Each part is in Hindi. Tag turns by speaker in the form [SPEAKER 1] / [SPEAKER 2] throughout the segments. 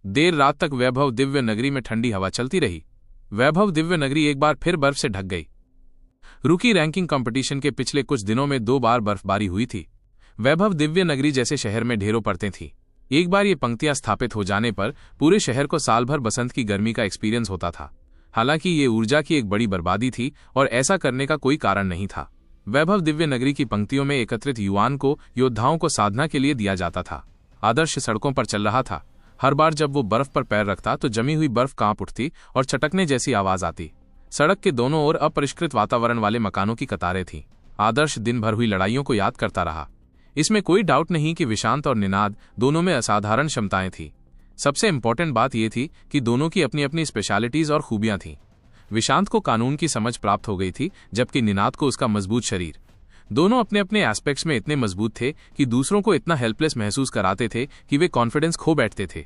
[SPEAKER 1] देर रात तक वैभव दिव्य नगरी में ठंडी हवा चलती रही। वैभव दिव्य नगरी एक बार फिर बर्फ से ढक गई। रूकी रैंकिंग कंपटीशन के पिछले कुछ दिनों में 2 बार बर्फबारी हुई थी। वैभव दिव्य नगरी जैसे शहर में ढेरों पड़ते थी। एक बार ये पंक्तियां स्थापित हो जाने पर पूरे शहर को साल भर बसंत की गर्मी का एक्सपीरियंस होता था। हालांकि ये ऊर्जा की एक बड़ी बर्बादी थी और ऐसा करने का कोई कारण नहीं था। वैभव दिव्य नगरी की पंक्तियों में एकत्रित युवाओं को योद्धाओं को साधना के लिए दिया जाता था। आदर्श सड़कों पर चल रहा था। हर बार जब वो बर्फ पर पैर रखता तो जमी हुई बर्फ कांप उठती और चटकने जैसी आवाज आती। सड़क के दोनों ओर अपरिष्कृत वातावरण वाले मकानों की कतारें थीं। आदर्श दिन भर हुई लड़ाइयों को याद करता रहा। इसमें कोई डाउट नहीं कि विशांत और निनाद दोनों में असाधारण क्षमताएं थीं। सबसे इंपॉर्टेंट बात यह थी कि दोनों की अपनी अपनी स्पेशलिटीज और खूबियां थीं। विशांत को कानून की समझ प्राप्त हो गई थी, जबकि निनाद को उसका मजबूत शरीर। दोनों अपने अपने एस्पेक्ट्स में इतने मजबूत थे कि दूसरों को इतना हेल्पलेस महसूस कराते थे कि वे कॉन्फिडेंस खो बैठते थे।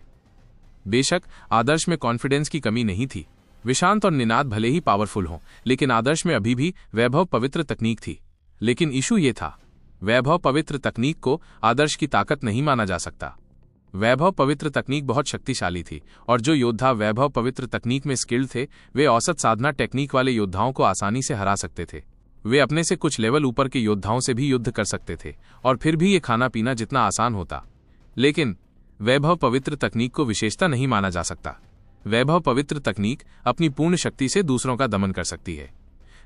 [SPEAKER 1] बेशक आदर्श में कॉन्फिडेंस की कमी नहीं थी। विशांत और निनाद भले ही पावरफुल हों, लेकिन आदर्श में अभी भी वैभव पवित्र तकनीक थी। लेकिन इशू ये था, वैभव पवित्र तकनीक को आदर्श की ताकत नहीं माना जा सकता। वैभव पवित्र तकनीक बहुत शक्तिशाली थी और जो योद्धा वैभव पवित्र तकनीक में स्किल्ड थे वे औसत साधना टेक्निक वाले योद्धाओं को आसानी से हरा सकते थे। वे अपने से कुछ लेवल ऊपर के योद्धाओं से भी युद्ध कर सकते थे और फिर भी ये खाना पीना जितना आसान होता। लेकिन वैभव पवित्र तकनीक को विशेषता नहीं माना जा सकता। वैभव पवित्र तकनीक अपनी पूर्ण शक्ति से दूसरों का दमन कर सकती है,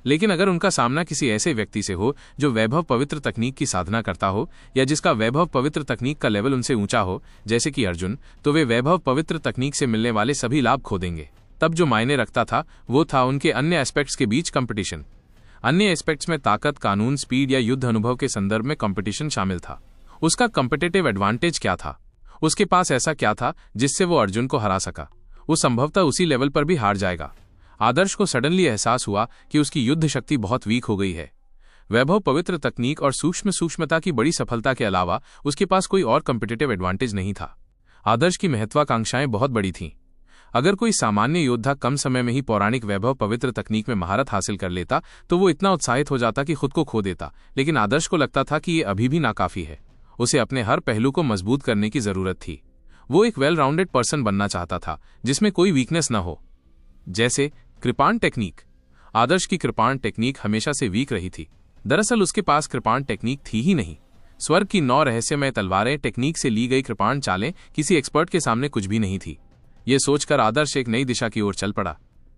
[SPEAKER 1] लेकिन अगर उनका सामना किसी ऐसे व्यक्ति से हो जो वैभव पवित्र तकनीक की साधना करता हो या जिसका वैभव पवित्र तकनीक का लेवल उनसे ऊंचा हो, जैसे कि अर्जुन, तो वे वैभव पवित्र तकनीक से मिलने वाले सभी लाभ खो देंगे। तब जो मायने रखता था वो था उनके अन्य एस्पेक्ट्स के बीच कंपटीशन। अन्य एस्पेक्ट्स में ताकत, कानून, स्पीड या युद्ध अनुभव के संदर्भ में कंपटीशन शामिल था। उसका कंपिटिटिव एडवांटेज क्या था? उसके पास ऐसा क्या था जिससे वो अर्जुन को हरा सका? वो संभवतः उसी लेवल पर भी हार जाएगा। आदर्श को सडनली एहसास हुआ कि उसकी युद्ध शक्ति बहुत वीक हो गई है। वैभव पवित्र तकनीक और सूक्ष्मता की बड़ी सफलता के अलावा उसके पास कोई और कॉम्पिटिटिव एडवांटेज नहीं था। आदर्श की महत्वाकांक्षाएं बहुत बड़ी थीं। अगर कोई सामान्य योद्धा कम समय में ही पौराणिक वैभव पवित्र तकनीक में महारत हासिल कर लेता तो वो इतना उत्साहित हो जाता कि खुद को खो देता। लेकिन आदर्श को लगता था कि ये अभी भी नाकाफी है। उसे अपने हर पहलू को मजबूत करने की जरूरत थी। वो एक वेल राउंडेड पर्सन बनना चाहता था जिसमें कोई वीकनेस न हो। जैसे कृपाण टेक्निक। आदर्श की कृपाण टेक्निक हमेशा से वीक रही थी। दरअसल उसके पास कृपाण टेक्निक थी ही नहीं। स्वर्ग की 9 रहस्यमय तलवारें टेक्निक से ली गई कृपाण चालें किसी एक्सपर्ट के सामने कुछ भी नहीं थी। ये सोचकर आदर्श एक नई दिशा की ओर चल पड़ा।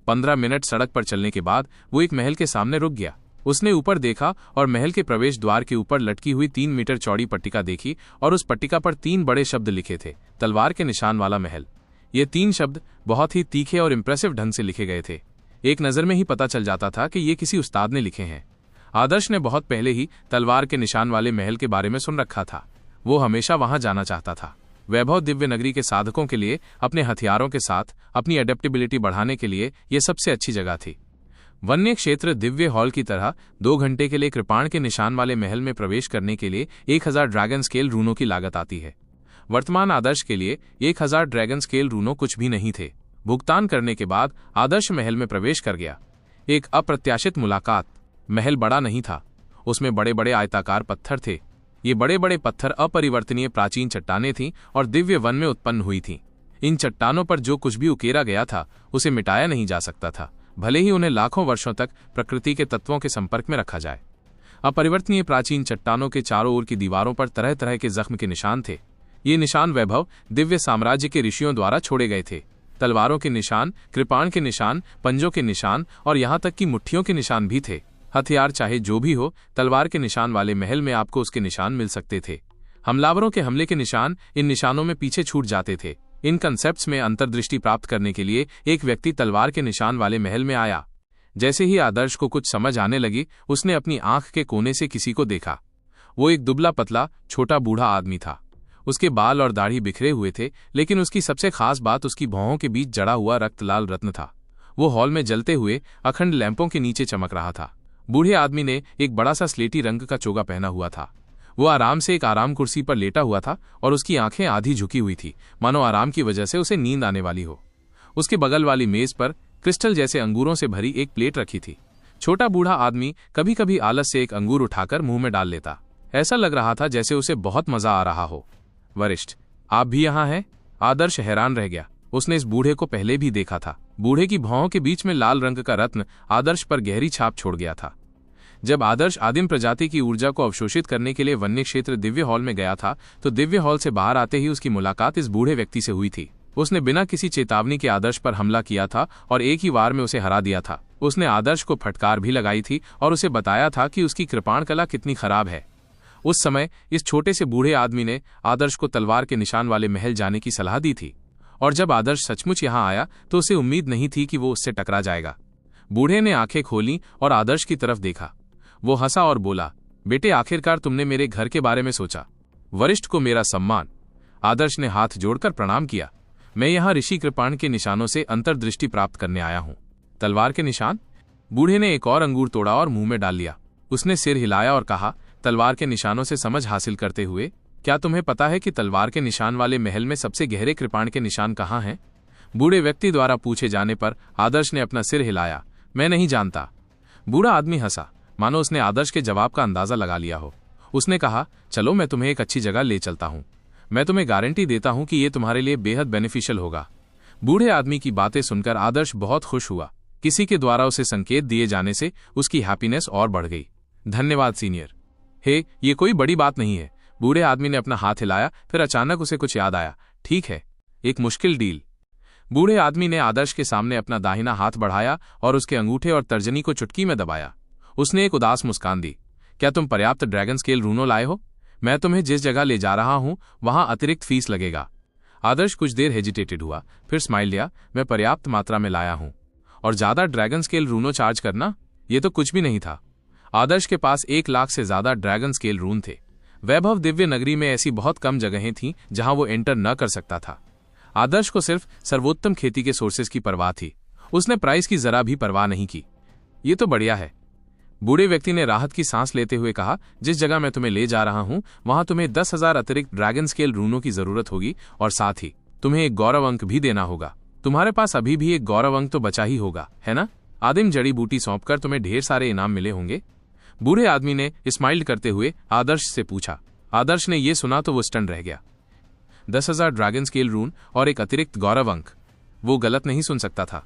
[SPEAKER 1] 15 मिनट सड़क पर चलने के बाद वो एक महल के सामने रुक गया। उसने ऊपर देखा और महल के प्रवेश द्वार के ऊपर लटकी हुई 3 मीटर चौड़ी पट्टिका देखी और उस पट्टिका पर 3 बड़े शब्द लिखे थे, तलवार के निशान वाला महल। ये 3 शब्द बहुत ही तीखे और इंप्रेसिव ढंग से लिखे गए थे। एक नजर में ही पता चल जाता था कि ये किसी उस्ताद ने लिखे हैं। आदर्श ने बहुत पहले ही तलवार के निशान वाले महल के बारे में सुन रखा था। वो हमेशा वहां जाना चाहता था। वैभव दिव्य नगरी के साधकों के लिए अपने हथियारों के साथ अपनी एडेप्टेबिलिटी बढ़ाने के लिए यह सबसे अच्छी जगह थी। वन्य क्षेत्र दिव्य हॉल की तरह 2 घंटे के लिए कृपाण के निशान वाले महल में प्रवेश करने के लिए 1000 ड्रैगन स्केल रूनों की लागत आती है। वर्तमान आदर्श के लिए 1000 ड्रैगन स्केल रूनों कुछ भी नहीं थे। भुगतान करने के बाद आदर्श महल में प्रवेश कर गया। एक अप्रत्याशित मुलाकात। महल बड़ा नहीं था। उसमें बड़े बड़े आयताकार पत्थर थे। ये बड़े बड़े पत्थर अपरिवर्तनीय प्राचीन चट्टानें थीं और दिव्य वन में उत्पन्न हुई थीं। इन चट्टानों पर जो कुछ भी उकेरा गया था उसे मिटाया नहीं जा सकता था, भले ही उन्हें लाखों वर्षों तक प्रकृति के तत्वों के संपर्क में रखा जाए। अपरिवर्तनीय प्राचीन चट्टानों के चारों ओर की दीवारों पर तरह तरह के जख्म के निशान थे। ये निशान वैभव दिव्य साम्राज्य के ऋषियों द्वारा छोड़े गए थे। तलवारों के निशान, कृपाण के निशान, पंजों के निशान और यहाँ तक कि मुट्ठियों के निशान भी थे। हथियार चाहे जो भी हो, तलवार के निशान वाले महल में आपको उसके निशान मिल सकते थे। हमलावरों के हमले के निशान इन निशानों में पीछे छूट जाते थे। इन कंसेप्ट्स में अंतर्दृष्टि प्राप्त करने के लिए एक व्यक्ति तलवार के निशान वाले महल में आया। जैसे ही आदर्श को कुछ समझ आने लगी, उसने अपनी आंख के कोने से किसी को देखा। वो एक दुबला पतला छोटा बूढ़ा आदमी था। उसके बाल और दाढ़ी बिखरे हुए थे, लेकिन उसकी सबसे खास बात उसकी भौहों के बीच जड़ा हुआ रक्तलाल रत्न था। वो हॉल में जलते हुए अखंड लैंपों के नीचे चमक रहा था। बूढ़े आदमी ने एक बड़ा सा स्लेटी रंग का चोगा पहना हुआ था। वो आराम से एक आराम कुर्सी पर लेटा हुआ था और उसकी आंखें आधी झुकी हुई थी, मानो आराम की वजह से उसे नींद आने वाली हो। उसके बगल वाली मेज पर क्रिस्टल जैसे अंगूरों से भरी एक प्लेट रखी थी। छोटा बूढ़ा आदमी कभी कभी आलस से एक अंगूर उठाकर मुंह में डाल लेता। ऐसा लग रहा था जैसे उसे बहुत मजा आ रहा हो। वरिष्ठ, आप भी यहाँ हैं? आदर्श हैरान रह गया। उसने इस बूढ़े को पहले भी देखा था। बूढ़े की भौहों के बीच में लाल रंग का रत्न आदर्श पर गहरी छाप छोड़ गया था। जब आदर्श आदिम प्रजाति की ऊर्जा को अवशोषित करने के लिए वन्य क्षेत्र दिव्य हॉल में गया था तो दिव्य हॉल से बाहर आते ही उसकी मुलाकात इस बूढ़े व्यक्ति से हुई थी। उसने बिना किसी चेतावनी के आदर्श पर हमला किया था और एक ही वार में उसे हरा दिया था। उसने आदर्श को फटकार भी लगाई थी और उसे बताया था कि उसकी कृपाण कला कितनी खराब है। उस समय इस छोटे से बूढ़े आदमी ने आदर्श को तलवार के निशान वाले महल जाने की सलाह दी थी और जब आदर्श सचमुच यहां आया तो उसे उम्मीद नहीं थी कि वो उससे टकरा जाएगा। बूढ़े ने आंखें खोली और आदर्श की तरफ देखा। वो हंसा और बोला, बेटे आखिरकार तुमने मेरे घर के बारे में सोचा। वरिष्ठ को मेरा सम्मान। आदर्श ने हाथ जोड़कर प्रणाम किया। मैं यहां ऋषि कृपाण के निशानों से अंतर्दृष्टि प्राप्त करने आया हूं। तलवार के निशान? बूढ़े ने एक और अंगूर तोड़ा और मुंह में डाल लिया। उसने सिर हिलाया और कहा, तलवार के निशानों से समझ हासिल करते हुए, क्या तुम्हें पता है कि तलवार के निशान वाले महल में सबसे गहरे कृपाण के निशान कहाँ हैं? बूढ़े व्यक्ति द्वारा पूछे जाने पर आदर्श ने अपना सिर हिलाया। मैं नहीं जानता। बूढ़ा आदमी हंसा, मानो उसने आदर्श के जवाब का अंदाजा लगा लिया हो। उसने कहा, चलो मैं तुम्हें एक अच्छी जगह ले चलता हूं। मैं तुम्हें गारंटी देता हूं कि यह तुम्हारे लिए बेहद बेनिफिशियल होगा। बूढ़े आदमी की बातें सुनकर आदर्श बहुत खुश हुआ। किसी के द्वारा उसे संकेत दिए जाने से उसकी हैप्पीनेस और बढ़ गई। धन्यवाद सीनियर। हे, ये कोई बड़ी बात नहीं है। बूढ़े आदमी ने अपना हाथ हिलाया, फिर अचानक उसे कुछ याद आया। ठीक है, एक मुश्किल डील। बूढ़े आदमी ने आदर्श के सामने अपना दाहिना हाथ बढ़ाया और उसके अंगूठे और तर्जनी को चुटकी में दबाया। उसने एक उदास मुस्कान दी। क्या तुम पर्याप्त ड्रैगन स्केल रूनो लाए हो? मैं तुम्हें जिस जगह ले जा रहा हूं वहां अतिरिक्त फीस लगेगा। आदर्श कुछ देर हेजिटेटेड हुआ, फिर स्माइल दिया। मैं पर्याप्त मात्रा में लाया हूं। और ज्यादा ड्रैगन स्केल रूनो चार्ज करना, यह तो कुछ भी नहीं था। आदर्श के पास 1 लाख से ज्यादा ड्रैगन स्केल रून थे। वैभव दिव्य नगरी में ऐसी बहुत कम जगहें थीं जहां वो एंटर न कर सकता था। आदर्श को सिर्फ सर्वोत्तम खेती के सोर्सेज की परवाह थी। उसने प्राइस की जरा भी परवाह नहीं की। ये तो बढ़िया है। बूढ़े व्यक्ति ने राहत की सांस लेते हुए कहा, जिस जगह मैं तुम्हें ले जा रहा हूं वहां तुम्हें 10,000 अतिरिक्त ड्रैगन स्केल रूनों की जरूरत होगी और साथ ही तुम्हें एक गौरव अंक भी देना होगा। तुम्हारे पास अभी भी एक गौरव अंक तो बचा ही होगा, है ना? आदिम जड़ी बूटी सौंपकर तुम्हें ढेर सारे इनाम मिले होंगे। बूढ़े आदमी ने स्माइल करते हुए आदर्श से पूछा। आदर्श ने यह सुना तो वो स्टन रह गया। 10,000 ड्रैगन स्केल रून और एक अतिरिक्त गौरव अंक। वो गलत नहीं सुन सकता था।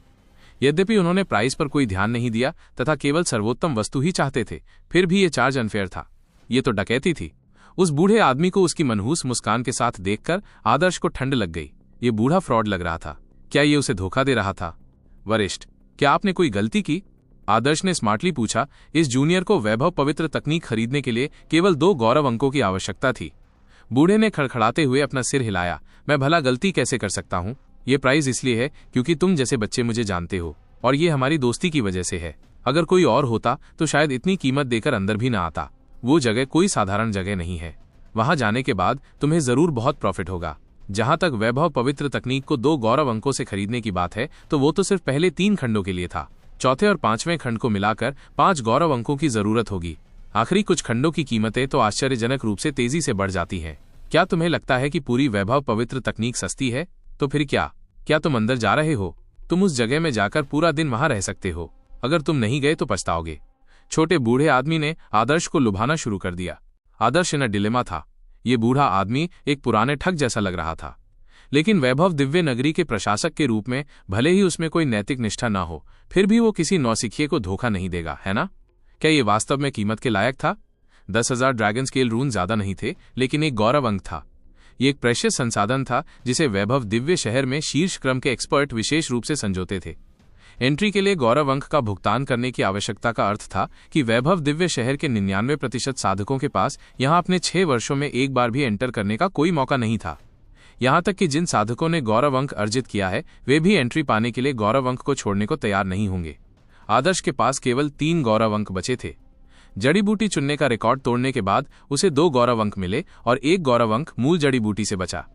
[SPEAKER 1] यद्यपि उन्होंने प्राइस पर कोई ध्यान नहीं दिया तथा केवल सर्वोत्तम वस्तु ही चाहते थे, फिर भी ये चार्ज अनफेयर था। ये तो डकैती थी। उस बूढ़े आदमी को उसकी मनहूस मुस्कान के साथ देखकर आदर्श को ठंड लग गई। ये बूढ़ा फ्रॉड लग रहा था। क्या ये उसे धोखा दे रहा था? वरिष्ठ, क्या आपने कोई गलती की? आदर्श ने स्मार्टली पूछा। इस जूनियर को वैभव पवित्र तकनीक खरीदने के लिए केवल 2 गौरव अंकों की आवश्यकता थी। बूढ़े ने खड़खड़ाते हुए अपना सिर हिलाया। मैं भला गलती कैसे कर सकता हूं? ये प्राइस इसलिए है क्योंकि तुम जैसे बच्चे मुझे जानते हो और ये हमारी दोस्ती की वजह से है। अगर कोई और होता तो शायद इतनी कीमत देकर अंदर भी ना आता। वो जगह कोई साधारण जगह नहीं है। वहां जाने के बाद तुम्हें जरूर बहुत प्रॉफिट होगा। जहां तक वैभव पवित्र तकनीक को 2 गौरव अंकों से खरीदने की बात है तो वो तो सिर्फ पहले 3 खंडों के लिए था। चौथे और 5वें खंड को मिलाकर 5 गौरव अंकों की जरूरत होगी। आखिरी कुछ खंडों की कीमतें तो आश्चर्यजनक रूप से तेजी से बढ़ जाती हैं। क्या तुम्हें लगता है कि पूरी वैभव पवित्र तकनीक सस्ती है? तो फिर क्या तुम अंदर जा रहे हो? तुम उस जगह में जाकर पूरा दिन वहां रह सकते हो। अगर तुम नहीं गए तो पछताओगे। छोटे बूढ़े आदमी ने आदर्श को लुभाना शुरू कर दिया। आदर्श इन डिलेमा था। ये बूढ़ा आदमी एक पुराने ठग जैसा लग रहा था, लेकिन वैभव दिव्य नगरी के प्रशासक के रूप में भले ही उसमें कोई नैतिक निष्ठा न हो, फिर भी वो किसी नौसिखिए को धोखा नहीं देगा, है ना? क्या ये वास्तव में कीमत के लायक था? 10,000 ड्रैगन स्केल रून ज्यादा नहीं थे, लेकिन एक गौरव अंक था। ये एक प्रेशियस संसाधन था जिसे वैभव दिव्य शहर में शीर्ष क्रम के एक्सपर्ट विशेष रूप से संजोते थे। एंट्री के लिए गौरव अंक का भुगतान करने की आवश्यकता का अर्थ था कि वैभव दिव्य शहर के 99% साधकों के पास यहां अपने 6 वर्षों में एक बार भी एंटर करने का कोई मौका नहीं था। यहां तक कि जिन साधकों ने गौरव अंक अर्जित किया है वे भी एंट्री पाने के लिए गौरव अंक को छोड़ने को तैयार नहीं होंगे। आदर्श के पास केवल 3 गौरव अंक बचे थे। जड़ी बूटी चुनने का रिकॉर्ड तोड़ने के बाद उसे 2 गौरव अंक मिले और 1 गौरव अंक मूल जड़ी बूटी से बचा।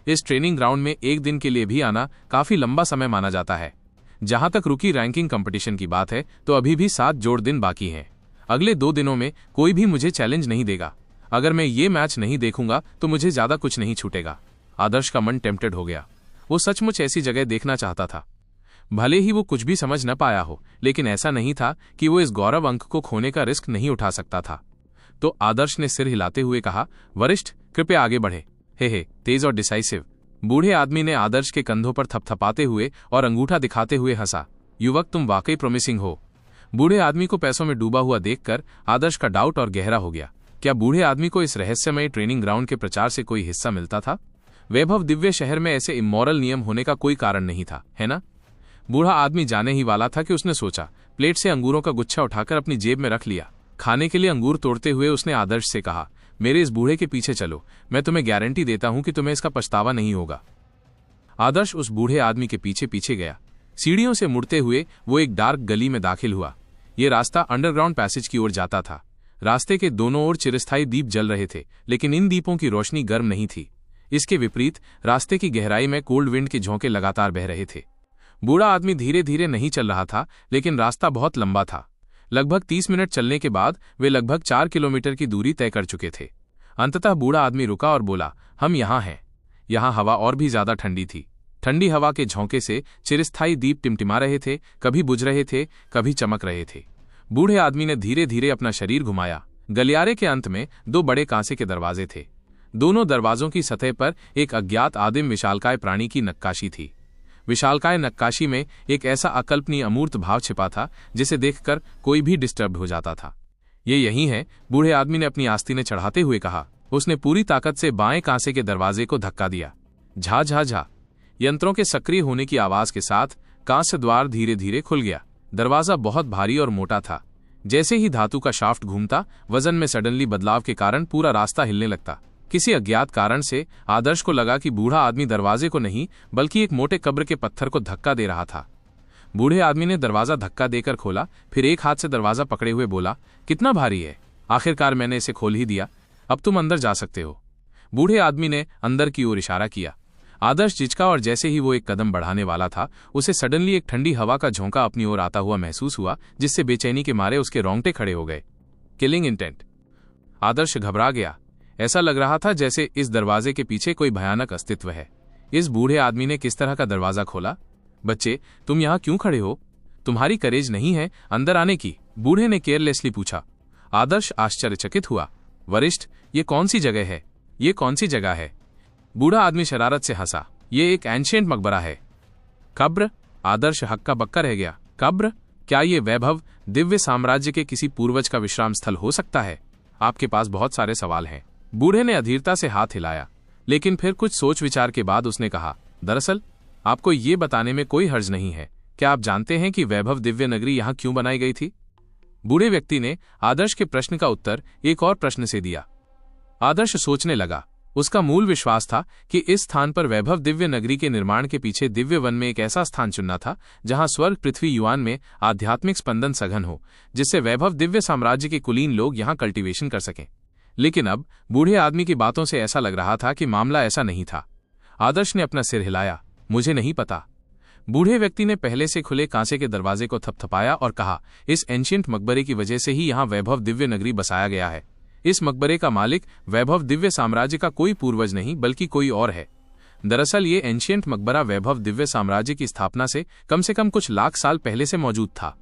[SPEAKER 1] इस ट्रेनिंग ग्राउंड में एक दिन के लिए भी आना काफी लंबा समय माना जाता है। जहां तक रूकी रैंकिंग कंपटीशन की बात है तो अभी भी 7 जोड़ दिन बाकी हैं। अगले 2 दिनों में कोई भी मुझे चैलेंज नहीं देगा। अगर मैं ये मैच नहीं देखूंगा तो मुझे ज्यादा कुछ नहीं छूटेगा। आदर्श का मन टेम्प्टेड हो गया। वो सचमुच ऐसी जगह देखना चाहता था। भले ही वो कुछ भी समझ न पाया हो, लेकिन ऐसा नहीं था कि वो इस गौरव अंक को खोने का रिस्क नहीं उठा सकता था। तो आदर्श ने सिर हिलाते हुए कहा, वरिष्ठ कृपया आगे बढ़े। हे तेज और डिसाइसिव। बूढ़े आदमी ने आदर्श के कंधों पर थपथपाते हुए और अंगूठा दिखाते हुए हंसा। युवक, तुम वाकई प्रॉमिसिंग हो। बूढ़े आदमी को पैसों में डूबा हुआ देखकर आदर्श का डाउट और गहरा हो गया। क्या बूढ़े आदमी को इस रहस्यमय ट्रेनिंग ग्राउंड के प्रचार से कोई हिस्सा मिलता था? वैभव दिव्य शहर में ऐसे इमोरल नियम होने का कोई कारण नहीं था, है ना? बूढ़ा आदमी जाने ही वाला था कि उसने सोचा। प्लेट से अंगूरों का गुच्छा उठाकर अपनी जेब में रख लिया। खाने के लिए अंगूर तोड़ते हुए उसने आदर्श से कहा, मेरे इस बूढ़े के पीछे चलो, मैं तुम्हें गारंटी देता हूं कि तुम्हें इसका पछतावा नहीं होगा। आदर्श उस बूढ़े आदमी के पीछे पीछे गया। सीढ़ियों से मुड़ते हुए वो एक डार्क गली में दाखिल हुआ। ये रास्ता अंडरग्राउंड पैसेज की ओर जाता था। रास्ते के दोनों ओर चिरस्थायी दीप जल रहे थे, लेकिन इन दीपों की रोशनी गर्म नहीं थी। इसके विपरीत रास्ते की गहराई में कोल्ड विंड के झोंके लगातार बह रहे थे। बूढ़ा आदमी धीरे धीरे नहीं चल रहा था, लेकिन रास्ता बहुत लंबा था। लगभग 30 मिनट चलने के बाद वे लगभग 4 किलोमीटर की दूरी तय कर चुके थे। अंततः बूढ़ा आदमी रुका और बोला, हम यहाँ हैं। यहाँ हवा और भी ज्यादा ठंडी थी। ठंडी हवा के झोंके से चिरस्थायी दीप टिमटिमा रहे थे, कभी बुझ रहे थे, कभी चमक रहे थे। बूढ़े आदमी ने धीरे धीरे अपना शरीर घुमाया। गलियारे के अंत में 2 बड़े कांसे के दरवाजे थे। दोनों दरवाजों की सतह पर एक अज्ञात आदिम विशालकाय प्राणी की नक्काशी थी। विशालकाय नक्काशी में एक ऐसा अकल्पनीय अमूर्त भाव छिपा था जिसे देखकर कोई भी डिस्टर्ब हो जाता था। ये यही है, बूढ़े आदमी ने अपनी आस्तीनें चढ़ाते हुए कहा। उसने पूरी ताकत से बाएं कांसे के दरवाजे को धक्का दिया। झा झा झा यंत्रों के सक्रिय होने की आवाज के साथ कांस्य द्वार धीरे धीरे खुल गया। दरवाजा बहुत भारी और मोटा था। जैसे ही धातु का शाफ्ट घूमता, वजन में सडनली बदलाव के कारण पूरा रास्ता हिलने लगता। किसी अज्ञात कारण से आदर्श को लगा कि बूढ़ा आदमी दरवाजे को नहीं बल्कि एक मोटे कब्र के पत्थर को धक्का दे रहा था। बूढ़े आदमी ने दरवाजा धक्का देकर खोला, फिर एक हाथ से दरवाजा पकड़े हुए बोला, कितना भारी है? आखिरकार मैंने इसे खोल ही दिया, अब तुम अंदर जा सकते हो। बूढ़े आदमी ने अंदर की ओर इशारा किया। आदर्श झिझका और जैसे ही वो एक कदम बढ़ाने वाला था, उसे सडनली एक ठंडी हवा का झोंका अपनी ओर आता हुआ महसूस हुआ, जिससे बेचैनी के मारे उसके रोंगटे खड़े हो गए। Killing intent. आदर्श घबरा गया। ऐसा लग रहा था जैसे इस दरवाजे के पीछे कोई भयानक अस्तित्व है। इस बूढ़े आदमी ने किस तरह का दरवाजा खोला? बच्चे, तुम यहाँ क्यों खड़े हो? तुम्हारी करेज नहीं है अंदर आने की? बूढ़े ने केयरलेसली पूछा। आदर्श आश्चर्यचकित हुआ। वरिष्ठ, ये कौन सी जगह है? ये कौन सी जगह है? बूढ़ा आदमी शरारत से हंसा। ये एक एंशिएंट मकबरा है। कब्र? आदर्श हक्का बक्का रह गया। कब्र? क्या ये वैभव दिव्य साम्राज्य के किसी पूर्वज का विश्राम स्थल हो सकता है? आपके पास बहुत सारे सवाल हैं। बूढ़े ने अधीरता से हाथ हिलाया, लेकिन फिर कुछ सोच विचार के बाद उसने कहा, दरअसल आपको ये बताने में कोई हर्ज नहीं है। क्या आप जानते हैं कि वैभव दिव्य नगरी यहाँ क्यों बनाई गई थी? बूढ़े व्यक्ति ने आदर्श के प्रश्न का उत्तर एक और प्रश्न से दिया। आदर्श सोचने लगा। उसका मूल विश्वास था कि इस स्थान पर वैभव दिव्य नगरी के निर्माण के पीछे दिव्य वन में एक ऐसा स्थान चुनना था जहां स्वर्ग पृथ्वी युवान में आध्यात्मिक स्पंदन सघन हो, जिससे वैभव दिव्य साम्राज्य के कुलीन लोग यहां कल्टीवेशन कर सकें। लेकिन अब बूढ़े आदमी की बातों से ऐसा लग रहा था कि मामला ऐसा नहीं था। आदर्श ने अपना सिर हिलाया। मुझे नहीं पता। बूढ़े व्यक्ति ने पहले से खुले कांसे के दरवाजे को थपथपाया और कहा, इस एंशिएंट मकबरे की वजह से ही यहाँ वैभव दिव्य नगरी बसाया गया है। इस मकबरे का मालिक वैभव दिव्य साम्राज्य का कोई पूर्वज नहीं बल्कि कोई और है। दरअसल ये एंशिएंट मकबरा वैभव दिव्य साम्राज्य की स्थापना से कम कुछ लाख साल पहले से मौजूद था।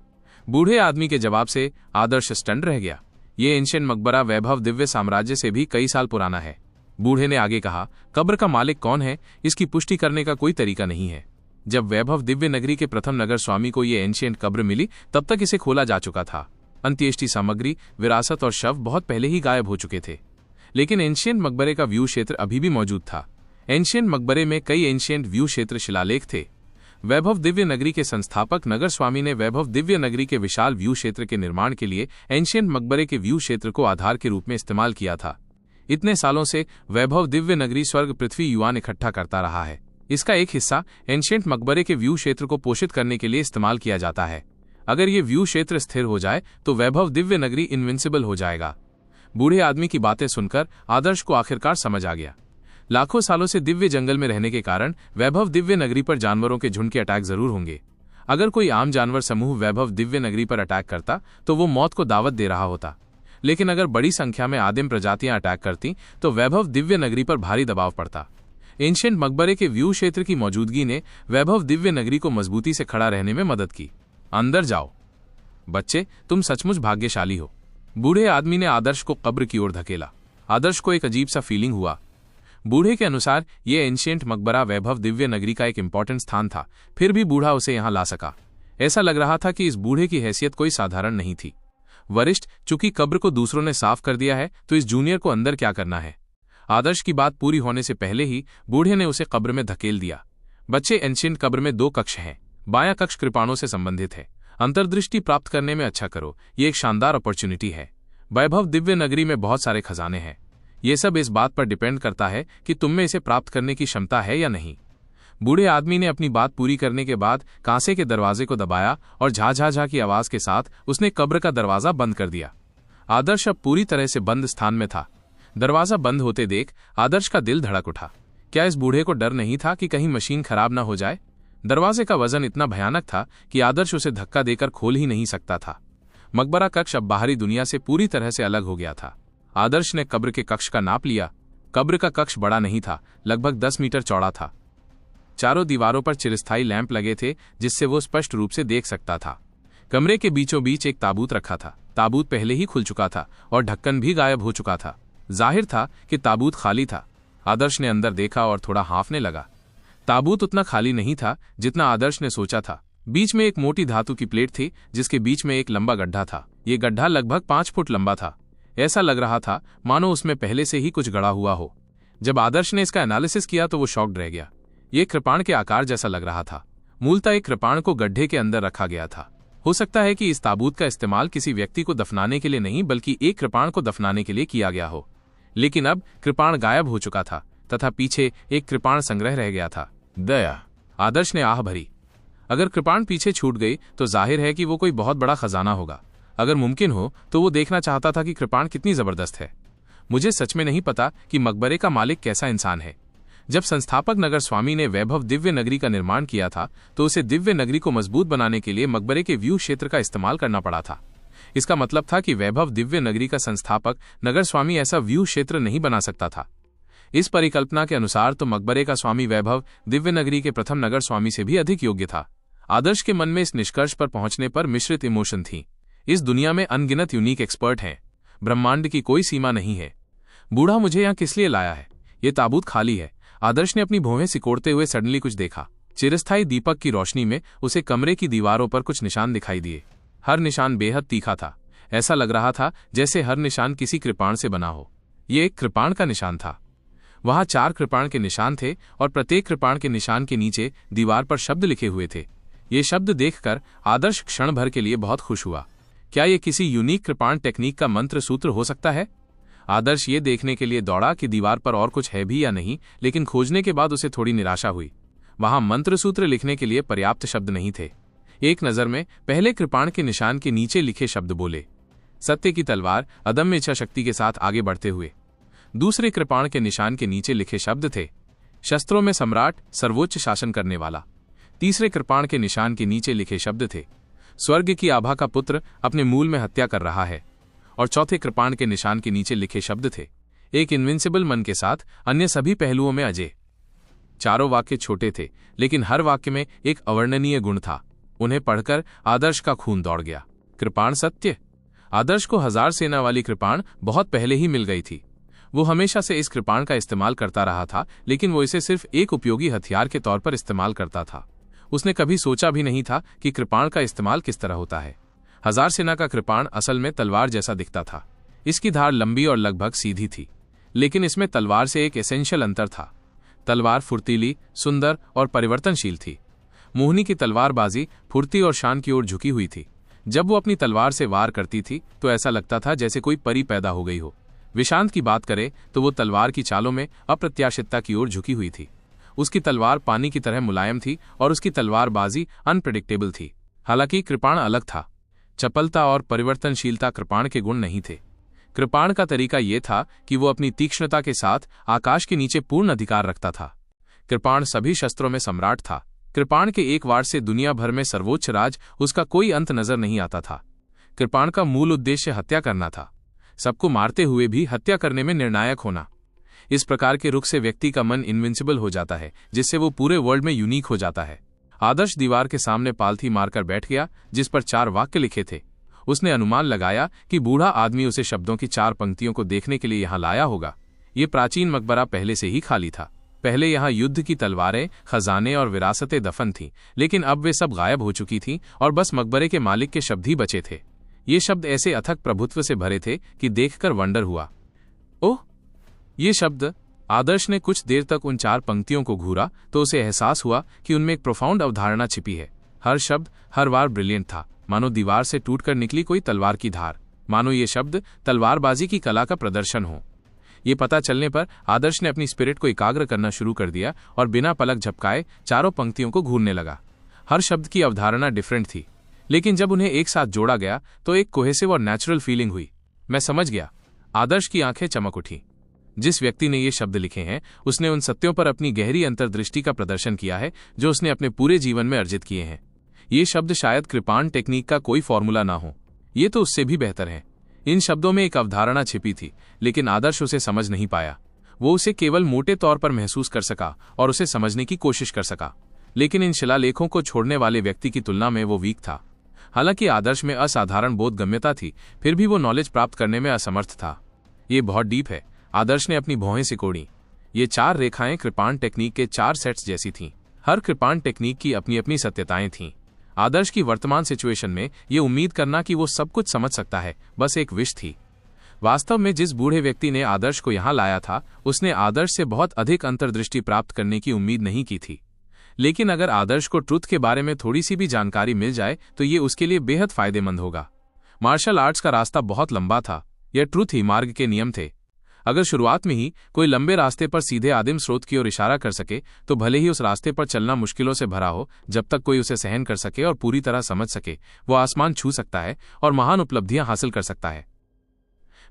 [SPEAKER 1] बूढ़े आदमी के जवाब से आदर्श स्टंड रह गया। ये एंशिएंट मकबरा वैभव दिव्य साम्राज्य से भी कई साल पुराना है। बूढ़े ने आगे कहा, कब्र का मालिक कौन है इसकी पुष्टि करने का कोई तरीका नहीं है। जब वैभव दिव्य नगरी के प्रथम नगर स्वामी को ये एंशिएंट कब्र मिली, तब तक इसे खोला जा चुका था। अंत्येष्टि सामग्री, विरासत और शव बहुत पहले ही गायब हो चुके थे, लेकिन एंशिएंट मकबरे का व्यू क्षेत्र अभी भी मौजूद था। एंशिएंट मकबरे में कई एंशिएंट व्यू क्षेत्र शिलालेख थे। वैभव दिव्य नगरी के संस्थापक नगर स्वामी ने वैभव दिव्य नगरी के विशाल व्यू क्षेत्र के निर्माण के लिए एंशिएंट मकबरे के व्यू क्षेत्र को आधार के रूप में इस्तेमाल किया था। इतने सालों से वैभव दिव्य नगरी स्वर्ग पृथ्वी युवान इकट्ठा करता रहा है। इसका एक हिस्सा एंशिएंट मकबरे के व्यू क्षेत्र को पोषित करने के लिए इस्तेमाल किया जाता है। अगर ये व्यू क्षेत्र स्थिर हो जाए तो वैभव दिव्य नगरी इनविंसिबल हो जाएगा। बूढ़े आदमी की बातें सुनकर आदर्श को आखिरकार समझ आ गया। लाखों सालों से दिव्य जंगल में रहने के कारण वैभव दिव्य नगरी पर जानवरों के झुंड के अटैक जरूर होंगे। अगर कोई आम जानवर समूह वैभव दिव्य नगरी पर अटैक करता तो वो मौत को दावत दे रहा होता, लेकिन अगर बड़ी संख्या में आदिम प्रजातियां अटैक करती तो वैभव दिव्य नगरी पर भारी दबाव पड़ता। एंशिएंट मकबरे के व्यू क्षेत्र की मौजूदगी ने वैभव दिव्य नगरी को मजबूती से खड़ा रहने में मदद की। अंदर जाओ बच्चे, तुम सचमुच भाग्यशाली हो। बूढ़े आदमी ने आदर्श को कब्र की ओर धकेला। आदर्श को एक अजीब सा फीलिंग हुआ। बूढ़े के अनुसार ये एंशिएंट मकबरा वैभव दिव्य नगरी का एक इंपॉर्टेंट स्थान था, फिर भी बूढ़ा उसे यहां ला सका। ऐसा लग रहा था कि इस बूढ़े की हैसियत कोई साधारण नहीं थी। वरिष्ठ, चूंकि कब्र को दूसरों ने साफ कर दिया है तो इस जूनियर को अंदर क्या करना है। आदर्श की बात पूरी होने से पहले ही बूढ़े ने उसे कब्र में धकेल दिया। बच्चे, एंशिएंट कब्र में 2 कक्ष हैं। बायां कक्ष कृपाणों से संबंधित है। अंतर्दृष्टि प्राप्त करने में अच्छा करो, ये एक शानदार अपॉर्चुनिटी है। वैभव दिव्य नगरी में बहुत सारे खजाने हैं। ये सब इस बात पर डिपेंड करता है कि तुम में इसे प्राप्त करने की क्षमता है या नहीं। बूढ़े आदमी ने अपनी बात पूरी करने के बाद कांसे के दरवाजे को दबाया और झा झा झा की आवाज के साथ उसने कब्र का दरवाजा बंद कर दिया। आदर्श अब पूरी तरह से बंद स्थान में था। दरवाजा बंद होते देख आदर्श का दिल धड़क उठा। क्या इस बूढ़े को डर नहीं था कि कहीं मशीन खराब न हो जाए? दरवाजे का वजन इतना भयानक था कि आदर्श उसे धक्का देकर खोल ही नहीं सकता था। मकबरा कक्ष अब बाहरी दुनिया से पूरी तरह से अलग हो गया था। आदर्श ने कब्र के कक्ष का नाप लिया। कब्र का कक्ष बड़ा नहीं था, लगभग 10 मीटर चौड़ा था। चारों दीवारों पर चिरस्थायी लैंप लगे थे जिससे वो स्पष्ट रूप से देख सकता था। कमरे के बीचों बीच एक ताबूत रखा था। ताबूत पहले ही खुल चुका था और ढक्कन भी गायब हो चुका था। जाहिर था कि ताबूत खाली था। आदर्श ने अंदर देखा और थोड़ा हाँफने लगा। ताबूत उतना खाली नहीं था जितना आदर्श ने सोचा था। बीच में एक मोटी धातु की प्लेट थी जिसके बीच में एक लंबा गड्ढा था। ये गड्ढा लगभग 5 फुट लंबा था। ऐसा लग रहा था मानो उसमें पहले से ही कुछ गड़ा हुआ हो। जब आदर्श ने इसका एनालिसिस किया तो वो शॉक्ड रह गया। ये कृपाण के आकार जैसा लग रहा था। मूलतः एक कृपाण को गड्ढे के अंदर रखा गया था। हो सकता है कि इस ताबूत का इस्तेमाल किसी व्यक्ति को दफनाने के लिए नहीं बल्कि एक कृपाण को दफनाने के लिए किया गया हो। लेकिन अब कृपाण गायब हो चुका था तथा पीछे एक कृपाण संग्रह रह गया था। दया, आदर्श ने आह भरी। अगर कृपाण पीछे छूट गई तो जाहिर है कि वो कोई बहुत बड़ा खजाना होगा। अगर मुमकिन हो तो वो देखना चाहता था कि कृपाण कितनी जबरदस्त है। मुझे सच में नहीं पता कि मकबरे का मालिक कैसा इंसान है। जब संस्थापक नगर स्वामी ने वैभव दिव्य नगरी का निर्माण किया था तो उसे दिव्य नगरी को मजबूत बनाने के लिए मकबरे के व्यू क्षेत्र का इस्तेमाल करना पड़ा था। इसका मतलब था कि वैभव दिव्य नगरी का संस्थापक नगर स्वामी ऐसा व्यू क्षेत्र नहीं बना सकता था। इस परिकल्पना के अनुसार तो मकबरे का स्वामी वैभव दिव्य नगरी के प्रथम नगर स्वामी से भी अधिक योग्य था। आदर्श के मन में इस निष्कर्ष पर पहुंचने पर मिश्रित इमोशन थी। इस दुनिया में अनगिनत यूनिक एक्सपर्ट हैं। ब्रह्मांड की कोई सीमा नहीं है। बूढ़ा मुझे यहाँ किस लिए लाया है? ये ताबूत खाली है। आदर्श ने अपनी भौहें सिकोड़ते हुए सडनली कुछ देखा। चिरस्थायी दीपक की रोशनी में उसे कमरे की दीवारों पर कुछ निशान दिखाई दिए। हर निशान बेहद तीखा था। ऐसा लग रहा था जैसे हर निशान किसी कृपाण से बना हो। ये एक कृपाण का निशान था। वहां 4 कृपाण के निशान थे और प्रत्येक कृपाण के निशान के नीचे दीवार पर शब्द लिखे हुए थे। ये शब्द देखकर आदर्श क्षण भर के लिए बहुत खुश हुआ। क्या ये किसी यूनिक कृपाण टेक्निक का मंत्र सूत्र हो सकता है? आदर्श ये देखने के लिए दौड़ा कि दीवार पर और कुछ है भी या नहीं, लेकिन खोजने के बाद उसे थोड़ी निराशा हुई। वहां मंत्र सूत्र लिखने के लिए पर्याप्त शब्द नहीं थे। एक नजर में पहले कृपाण के निशान के नीचे लिखे शब्द बोले, सत्य की तलवार अदम्य इच्छा शक्ति के साथ आगे बढ़ते हुए। दूसरे कृपाण के निशान के नीचे लिखे शब्द थे, शस्त्रों में सम्राट, सर्वोच्च शासन करने वाला। तीसरे कृपाण के निशान के नीचे लिखे शब्द थे, स्वर्ग की आभा का पुत्र अपने मूल में हत्या कर रहा है। और चौथे कृपाण के निशान के नीचे लिखे शब्द थे, एक इनविंसिबल मन के साथ अन्य सभी पहलुओं में अजय। चारों वाक्य छोटे थे लेकिन हर वाक्य में एक अवर्णनीय गुण था। उन्हें पढ़कर आदर्श का खून दौड़ गया। कृपाण सत्य। आदर्श को 1000 सेना वाली कृपाण बहुत पहले ही मिल गई थी। वो हमेशा से इस कृपाण का इस्तेमाल करता रहा था, लेकिन वो इसे सिर्फ एक उपयोगी हथियार के तौर पर इस्तेमाल करता था। उसने कभी सोचा भी नहीं था कि कृपाण का इस्तेमाल किस तरह होता है। 1000 सेना का कृपाण असल में तलवार जैसा दिखता था। इसकी धार लंबी और लगभग सीधी थी, लेकिन इसमें तलवार से एक एसेंशियल अंतर था। तलवार फुर्तीली, सुंदर और परिवर्तनशील थी। मोहिनी की तलवारबाजी फुर्ती और शान की ओर झुकी हुई थी। जब वो अपनी तलवार से वार करती थी तो ऐसा लगता था जैसे कोई परी पैदा हो गई हो। विशांत की बात करें तो वो तलवार की चालों में अप्रत्याशितता की ओर झुकी हुई थी। उसकी तलवार पानी की तरह मुलायम थी और उसकी तलवारबाजी अनप्रेडिक्टेबल थी। हालांकि कृपाण अलग था। चपलता और परिवर्तनशीलता कृपाण के गुण नहीं थे। कृपाण का तरीका यह था कि वो अपनी तीक्ष्णता के साथ आकाश के नीचे पूर्ण अधिकार रखता था। कृपाण सभी शस्त्रों में सम्राट था। कृपाण के एक वार से दुनिया भर में सर्वोच्च राज उसका कोई अंत नजर नहीं आता था। कृपाण का मूल उद्देश्य हत्या करना था, सबको मारते हुए भी हत्या करने में निर्णायक होना। इस प्रकार के रुख से व्यक्ति का मन इनविंसिबल हो जाता है, जिससे वो पूरे वर्ल्ड में यूनिक हो जाता है। आदर्श दीवार के सामने पालथी मारकर बैठ गया जिस पर 4 वाक्य लिखे थे। उसने अनुमान लगाया कि बूढ़ा आदमी उसे शब्दों की 4 पंक्तियों को देखने के लिए यहां लाया होगा। ये प्राचीन मकबरा पहले से ही खाली था। पहले यहाँ युद्ध की तलवारें, खजाने और विरासतें दफन थीं, लेकिन अब वे सब गायब हो चुकी थीं और बस मकबरे के मालिक के शब्द ही बचे थे। ये शब्द ऐसे अथक प्रभुत्व से भरे थे कि देखकर वंडर हुआ। ओह, ये शब्द! आदर्श ने कुछ देर तक उन 4 पंक्तियों को घूरा तो उसे एहसास हुआ कि उनमें एक प्रोफाउंड अवधारणा छिपी है। हर शब्द, हर वार ब्रिलियंट था, मानो दीवार से टूटकर निकली कोई तलवार की धार, मानो ये शब्द तलवारबाजी की कला का प्रदर्शन हो। ये पता चलने पर आदर्श ने अपनी स्पिरिट को एकाग्र करना शुरू कर दिया और बिना पलक झपकाए चारों पंक्तियों को घूरने लगा। हर शब्द की अवधारणा डिफरेंट थी, लेकिन जब उन्हें एक साथ जोड़ा गया तो एक कोहेसिव और नेचुरल फीलिंग हुई। मैं समझ गया। आदर्श की आंखें चमक उठी। जिस व्यक्ति ने ये शब्द लिखे हैं उसने उन सत्यों पर अपनी गहरी अंतर्दृष्टि का प्रदर्शन किया है जो उसने अपने पूरे जीवन में अर्जित किए हैं। ये शब्द शायद कृपाण टेक्निक का कोई फॉर्मूला ना हो, ये तो उससे भी बेहतर है। इन शब्दों में एक अवधारणा छिपी थी, लेकिन आदर्श उसे समझ नहीं पाया। वो उसे केवल मोटे तौर पर महसूस कर सका और उसे समझने की कोशिश कर सका, लेकिन इन शिलालेखों को छोड़ने वाले व्यक्ति की तुलना में वो वीक था। हालांकि आदर्श में असाधारण बोधगम्यता थी, फिर भी वो नॉलेज प्राप्त करने में असमर्थ था। ये बहुत डीप है। आदर्श ने अपनी भौहें सिकोड़ी। ये 4 रेखाएं कृपाण टेक्निक के 4 सेट्स जैसी थीं। हर कृपाण टेक्निक की अपनी अपनी सत्यताएं थीं। आदर्श की वर्तमान सिचुएशन में ये उम्मीद करना कि वो सब कुछ समझ सकता है बस एक विश थी। वास्तव में जिस बूढ़े व्यक्ति ने आदर्श को यहाँ लाया था उसने आदर्श से बहुत अधिक अंतर्दृष्टि प्राप्त करने की उम्मीद नहीं की थी। लेकिन अगर आदर्श को ट्रुथ के बारे में थोड़ी सी भी जानकारी मिल जाए तो ये उसके लिए बेहद फायदेमंद होगा। मार्शल आर्ट्स का रास्ता बहुत लंबा था। यह ट्रुथ ही मार्ग के नियम थे। अगर शुरुआत में ही कोई लंबे रास्ते पर सीधे आदिम स्रोत की ओर इशारा कर सके तो भले ही उस रास्ते पर चलना मुश्किलों से भरा हो, जब तक कोई उसे सहन कर सके और पूरी तरह समझ सके वो आसमान छू सकता है और महान उपलब्धियां हासिल कर सकता है।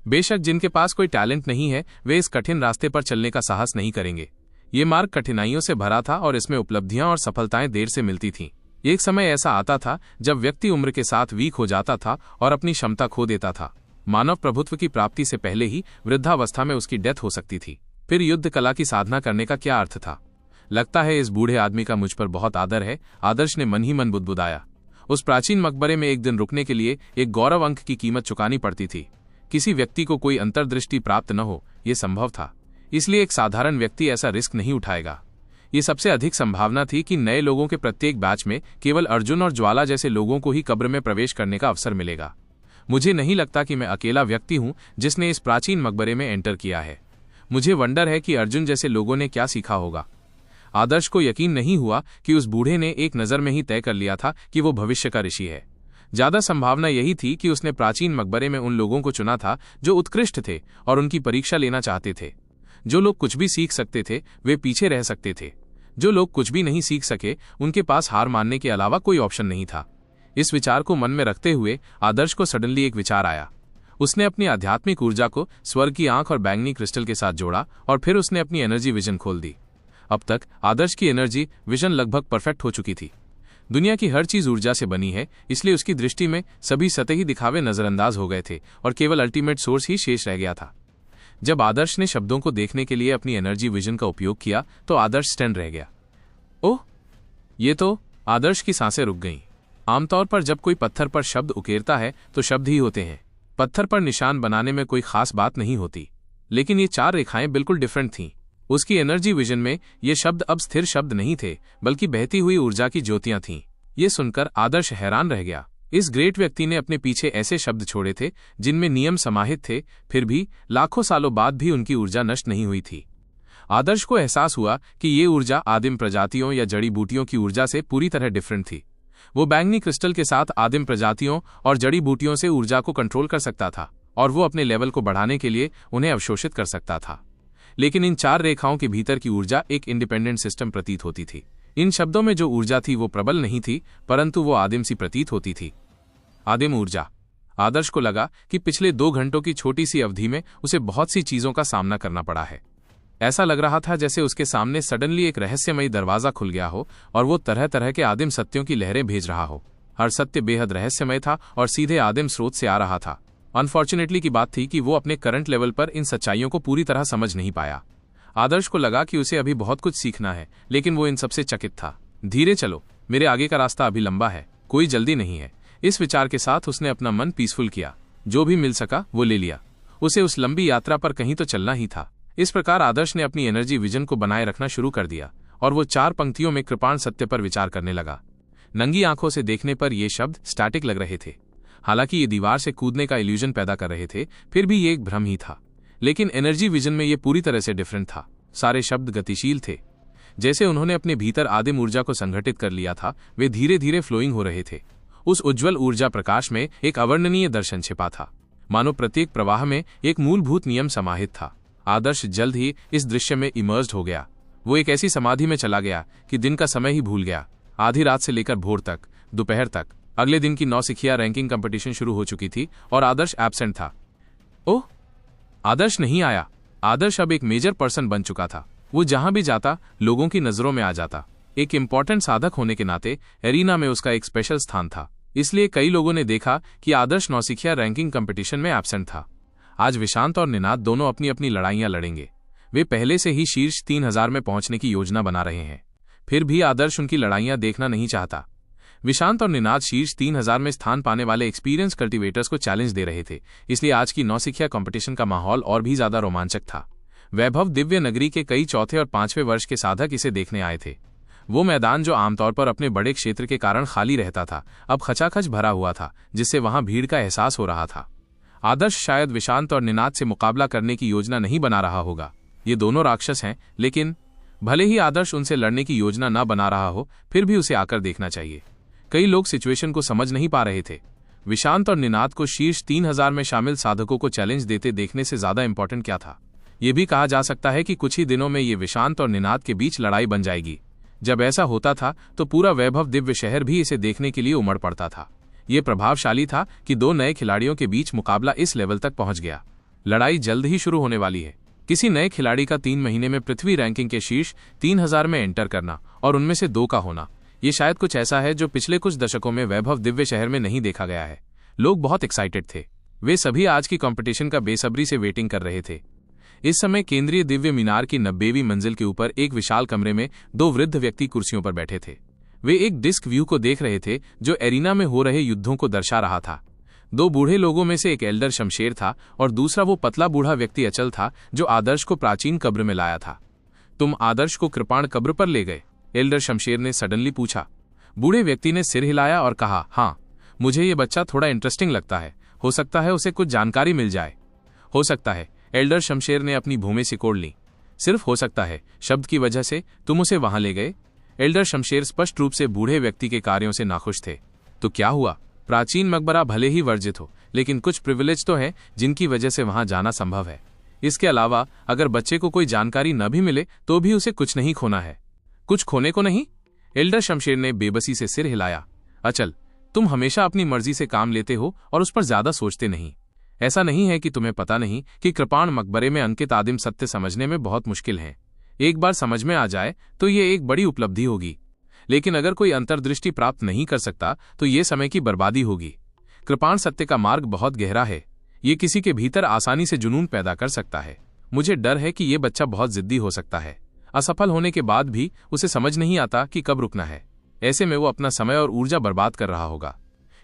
[SPEAKER 1] बेशक जिनके पास कोई टैलेंट नहीं है वे इस कठिन रास्ते पर चलने का साहस नहीं करेंगे। ये मार्ग कठिनाइयों से भरा था और इसमें उपलब्धियां और सफलताएं देर से मिलती थीं। एक समय ऐसा आता था जब व्यक्ति उम्र के साथ वीक हो जाता था और अपनी क्षमता खो देता था। मानव प्रभुत्व की प्राप्ति से पहले ही वृद्धावस्था में उसकी डेथ हो सकती थी। फिर युद्ध कला की साधना करने का क्या अर्थ था? लगता है इस बूढ़े आदमी का मुझ पर बहुत आदर है, आदर्श ने मन ही मन बुदबुदाया। उस प्राचीन मकबरे में एक दिन रुकने के लिए एक गौरव अंक की कीमत चुकानी पड़ती थी। किसी व्यक्ति को कोई अंतर्दृष्टि प्राप्त न हो यह संभव था, इसलिए एक साधारण व्यक्ति ऐसा रिस्क नहीं उठाएगा। ये सबसे अधिक संभावना थी कि नए लोगों के प्रत्येक बैच में केवल अर्जुन और ज्वाला जैसे लोगों को ही कब्र में प्रवेश करने का अवसर मिलेगा। मुझे नहीं लगता कि मैं अकेला व्यक्ति हूं जिसने इस प्राचीन मकबरे में एंटर किया है। मुझे वंडर है कि अर्जुन जैसे लोगों ने क्या सीखा होगा। आदर्श को यकीन नहीं हुआ कि उस बूढ़े ने एक नज़र में ही तय कर लिया था कि वो भविष्य का ऋषि है। ज्यादा संभावना यही थी कि उसने प्राचीन मकबरे में उन लोगों को चुना था जो उत्कृष्ट थे और उनकी परीक्षा लेना चाहते थे। जो लोग कुछ भी सीख सकते थे वे पीछे रह सकते थे। जो लोग कुछ भी नहीं सीख सके उनके पास हार मानने के अलावा कोई ऑप्शन नहीं था। इस विचार को मन में रखते हुए आदर्श को सडनली एक विचार आया। उसने अपनी आध्यात्मिक ऊर्जा को स्वर्ग की आंख और बैंगनी क्रिस्टल के साथ जोड़ा और फिर उसने अपनी एनर्जी विजन खोल दी। अब तक आदर्श की एनर्जी विजन लगभग परफेक्ट हो चुकी थी। दुनिया की हर चीज ऊर्जा से बनी है, इसलिए उसकी दृष्टि में सभी सतही दिखावे नजरअंदाज हो गए थे और केवल अल्टीमेट सोर्स ही शेष रह गया था। जब आदर्श ने शब्दों को देखने के लिए अपनी एनर्जी विजन का उपयोग किया तो आदर्श स्टैंड रह गया। ओह, ये तो! आदर्श की सांसें रुक गईं। आमतौर पर जब कोई पत्थर पर शब्द उकेरता है तो शब्द ही होते हैं। पत्थर पर निशान बनाने में कोई खास बात नहीं होती, लेकिन ये 4 रेखाएं बिल्कुल डिफरेंट थीं। उसकी एनर्जी विजन में ये शब्द अब स्थिर शब्द नहीं थे बल्कि बहती हुई ऊर्जा की ज्योतियां थीं। ये सुनकर आदर्श हैरान रह गया। इस ग्रेट व्यक्ति ने अपने पीछे ऐसे शब्द छोड़े थे जिनमें नियम समाहित थे, फिर भी लाखों सालों बाद भी उनकी ऊर्जा नष्ट नहीं हुई थी। आदर्श को एहसास हुआ कि ये ऊर्जा आदिम प्रजातियों या जड़ी बूटियों की ऊर्जा से पूरी तरह डिफरेंट थी। वो बैंगनी क्रिस्टल के साथ आदिम प्रजातियों और जड़ी बूटियों से ऊर्जा को कंट्रोल कर सकता था और वो अपने लेवल को बढ़ाने के लिए उन्हें अवशोषित कर सकता था। लेकिन इन 4 रेखाओं के भीतर की ऊर्जा एक इंडिपेंडेंट सिस्टम प्रतीत होती थी। इन शब्दों में जो ऊर्जा थी वो प्रबल नहीं थी, परंतु वो आदिम सी प्रतीत होती थी। आदिम ऊर्जा। आदर्श को लगा कि पिछले 2 घंटों की छोटी सी अवधि में उसे बहुत सी चीजों का सामना करना पड़ा है। ऐसा लग रहा था जैसे उसके सामने सडनली एक रहस्यमयी दरवाजा खुल गया हो और वो तरह तरह के आदिम सत्यों की लहरें भेज रहा हो। हर सत्य बेहद रहस्यमय था और सीधे आदिम स्रोत से आ रहा था। अनफॉर्चुनेटली की बात थी कि वो अपने करंट लेवल पर इन सच्चाइयों को पूरी तरह समझ नहीं पाया। आदर्श को लगा कि उसे अभी बहुत कुछ सीखना है, लेकिन वो इन सबसे चकित था। धीरे चलो, मेरे आगे का रास्ता अभी लंबा है, कोई जल्दी नहीं है। इस विचार के साथ उसने अपना मन पीसफुल किया। जो भी मिल सका वो ले लिया। उसे उस लंबी यात्रा पर कहीं तो चलना ही था। इस प्रकार आदर्श ने अपनी एनर्जी विजन को बनाए रखना शुरू कर दिया और वो 4 पंक्तियों में कृपाण सत्य पर विचार करने लगा। नंगी आंखों से देखने पर ये शब्द स्टैटिक लग रहे थे। हालांकि ये दीवार से कूदने का इल्यूजन पैदा कर रहे थे, फिर भी ये एक भ्रम ही था। लेकिन एनर्जी विजन में ये पूरी तरह से डिफरेंट था। सारे शब्द गतिशील थे। जैसे उन्होंने अपने भीतर आदिम ऊर्जा को संगठित कर लिया था, वे धीरे धीरे फ्लोइंग हो रहे थे। उस उज्ज्वल ऊर्जा प्रकाश में एक अवर्णनीय दर्शन छिपा था, मानो प्रत्येक प्रवाह में एक मूलभूत नियम समाहित था। आदर्श जल्द ही इस दृश्य में इमर्ज्ड हो गया। वो एक ऐसी समाधि में चला गया कि दिन का समय ही भूल गया। आधी रात से लेकर भोर तक, दोपहर तक। अगले दिन की नौसिखिया रैंकिंग कंपटीशन शुरू हो चुकी थी और आदर्श एब्सेंट था। ओह, आदर्श नहीं आया। आदर्श अब एक मेजर पर्सन बन चुका था। वो जहां भी जाता लोगों की नजरों में आ जाता। एक इंपॉर्टेंट साधक होने के नाते एरिना में उसका एक स्पेशल स्थान था। इसलिए कई लोगों ने देखा कि आदर्श नौसिखिया रैंकिंग कंपटीशन में एब्सेंट था। आज विशांत और निनाद दोनों अपनी अपनी लड़ाइयां लड़ेंगे। वे पहले से ही शीर्ष 3000 में पहुंचने की योजना बना रहे हैं। फिर भी आदर्श उनकी लड़ाइयां देखना नहीं चाहता। विशांत और निनाद शीर्ष 3000 में स्थान पाने वाले एक्सपीरियंस कल्टीवेटर्स को चैलेंज दे रहे थे। इसलिए आज की नौसिखिया कंपटीशन का माहौल और भी ज्यादा रोमांचक था। वैभव दिव्य नगरी के कई चौथे और 5वें वर्ष के साधक इसे देखने आए थे। वो मैदान जो आमतौर पर अपने बड़े क्षेत्र के कारण खाली रहता था, अब खचाखच भरा हुआ था, जिससे वहां भीड़ का एहसास हो रहा था। आदर्श शायद विशांत और निनाद से मुकाबला करने की योजना नहीं बना रहा होगा। ये दोनों राक्षस हैं, लेकिन भले ही आदर्श उनसे लड़ने की योजना न बना रहा हो, फिर भी उसे आकर देखना चाहिए। कई लोग सिचुएशन को समझ नहीं पा रहे थे। विशांत और निनाद को शीर्ष 3000 में शामिल साधकों को चैलेंज देते देखने से ज्यादा इंपॉर्टेंट क्या था। यह भी कहा जा सकता है कि कुछ ही दिनों में ये विशांत और निनाद के बीच लड़ाई बन जाएगी। जब ऐसा होता था तो पूरा वैभव दिव्य शहर भी इसे देखने के लिए उमड़ पड़ता था। ये प्रभावशाली था कि 2 नए खिलाड़ियों के बीच मुकाबला इस लेवल तक पहुंच गया। लड़ाई जल्द ही शुरू होने वाली है। किसी नए खिलाड़ी का 3 महीने में पृथ्वी रैंकिंग के शीर्ष 3000 में एंटर करना और उनमें से 2 का होना, ये शायद कुछ ऐसा है जो पिछले कुछ दशकों में वैभव दिव्य शहर में नहीं देखा गया है। लोग बहुत एक्साइटेड थे। वे सभी आज की कंपटीशन का बेसब्री से वेटिंग कर रहे थे। इस समय केंद्रीय दिव्य मीनार की 90वीं मंजिल के ऊपर एक विशाल कमरे में 2 वृद्ध व्यक्ति कुर्सियों पर बैठे थे। वे एक डिस्क व्यू को देख रहे थे जो एरिना में हो रहे युद्धों को दर्शा रहा था। 2 बूढ़े लोगों में से एक एल्डर शमशेर था और दूसरा वो पतला बूढ़ा व्यक्ति अचल था जो आदर्श को प्राचीन कब्र में लाया था। तुम आदर्श को कृपाण कब्र पर ले गए? एल्डर शमशेर ने सडनली पूछा। बूढ़े व्यक्ति ने सिर हिलाया और कहा, हाँ, मुझे ये बच्चा थोड़ा इंटरेस्टिंग लगता है। हो सकता है उसे कुछ जानकारी मिल जाए। हो सकता है, एल्डर शमशेर ने अपनी भूमि सिकोड़ ली। सिर्फ हो सकता है शब्द की वजह से तुम उसे वहां ले गए? एल्डर शमशेर स्पष्ट रूप से बूढ़े व्यक्ति के कार्यों से नाखुश थे। तो क्या हुआ? प्राचीन मकबरा भले ही वर्जित हो, लेकिन कुछ प्रिविलेज तो हैं जिनकी वजह से वहां जाना संभव है। इसके अलावा अगर बच्चे को कोई जानकारी न भी मिले तो भी उसे कुछ नहीं खोना है। कुछ खोने को नहीं? एल्डर शमशेर ने बेबसी से सिर हिलाया। अचल, तुम हमेशा अपनी मर्जी से काम लेते हो और उस पर ज्यादा सोचते नहीं। ऐसा नहीं है कि तुम्हें पता नहीं कि कृपाण मकबरे में अंकित आदिम सत्य समझने में बहुत मुश्किल है। एक बार समझ में आ जाए तो ये एक बड़ी उपलब्धि होगी, लेकिन अगर कोई अंतर्दृष्टि प्राप्त नहीं कर सकता तो ये समय की बर्बादी होगी। कृपाण सत्य का मार्ग बहुत गहरा है। ये किसी के भीतर आसानी से जुनून पैदा कर सकता है। मुझे डर है कि ये बच्चा बहुत जिद्दी हो सकता है। असफल होने के बाद भी उसे समझ नहीं आता कि कब रुकना है। ऐसे में वो अपना समय और ऊर्जा बर्बाद कर रहा होगा।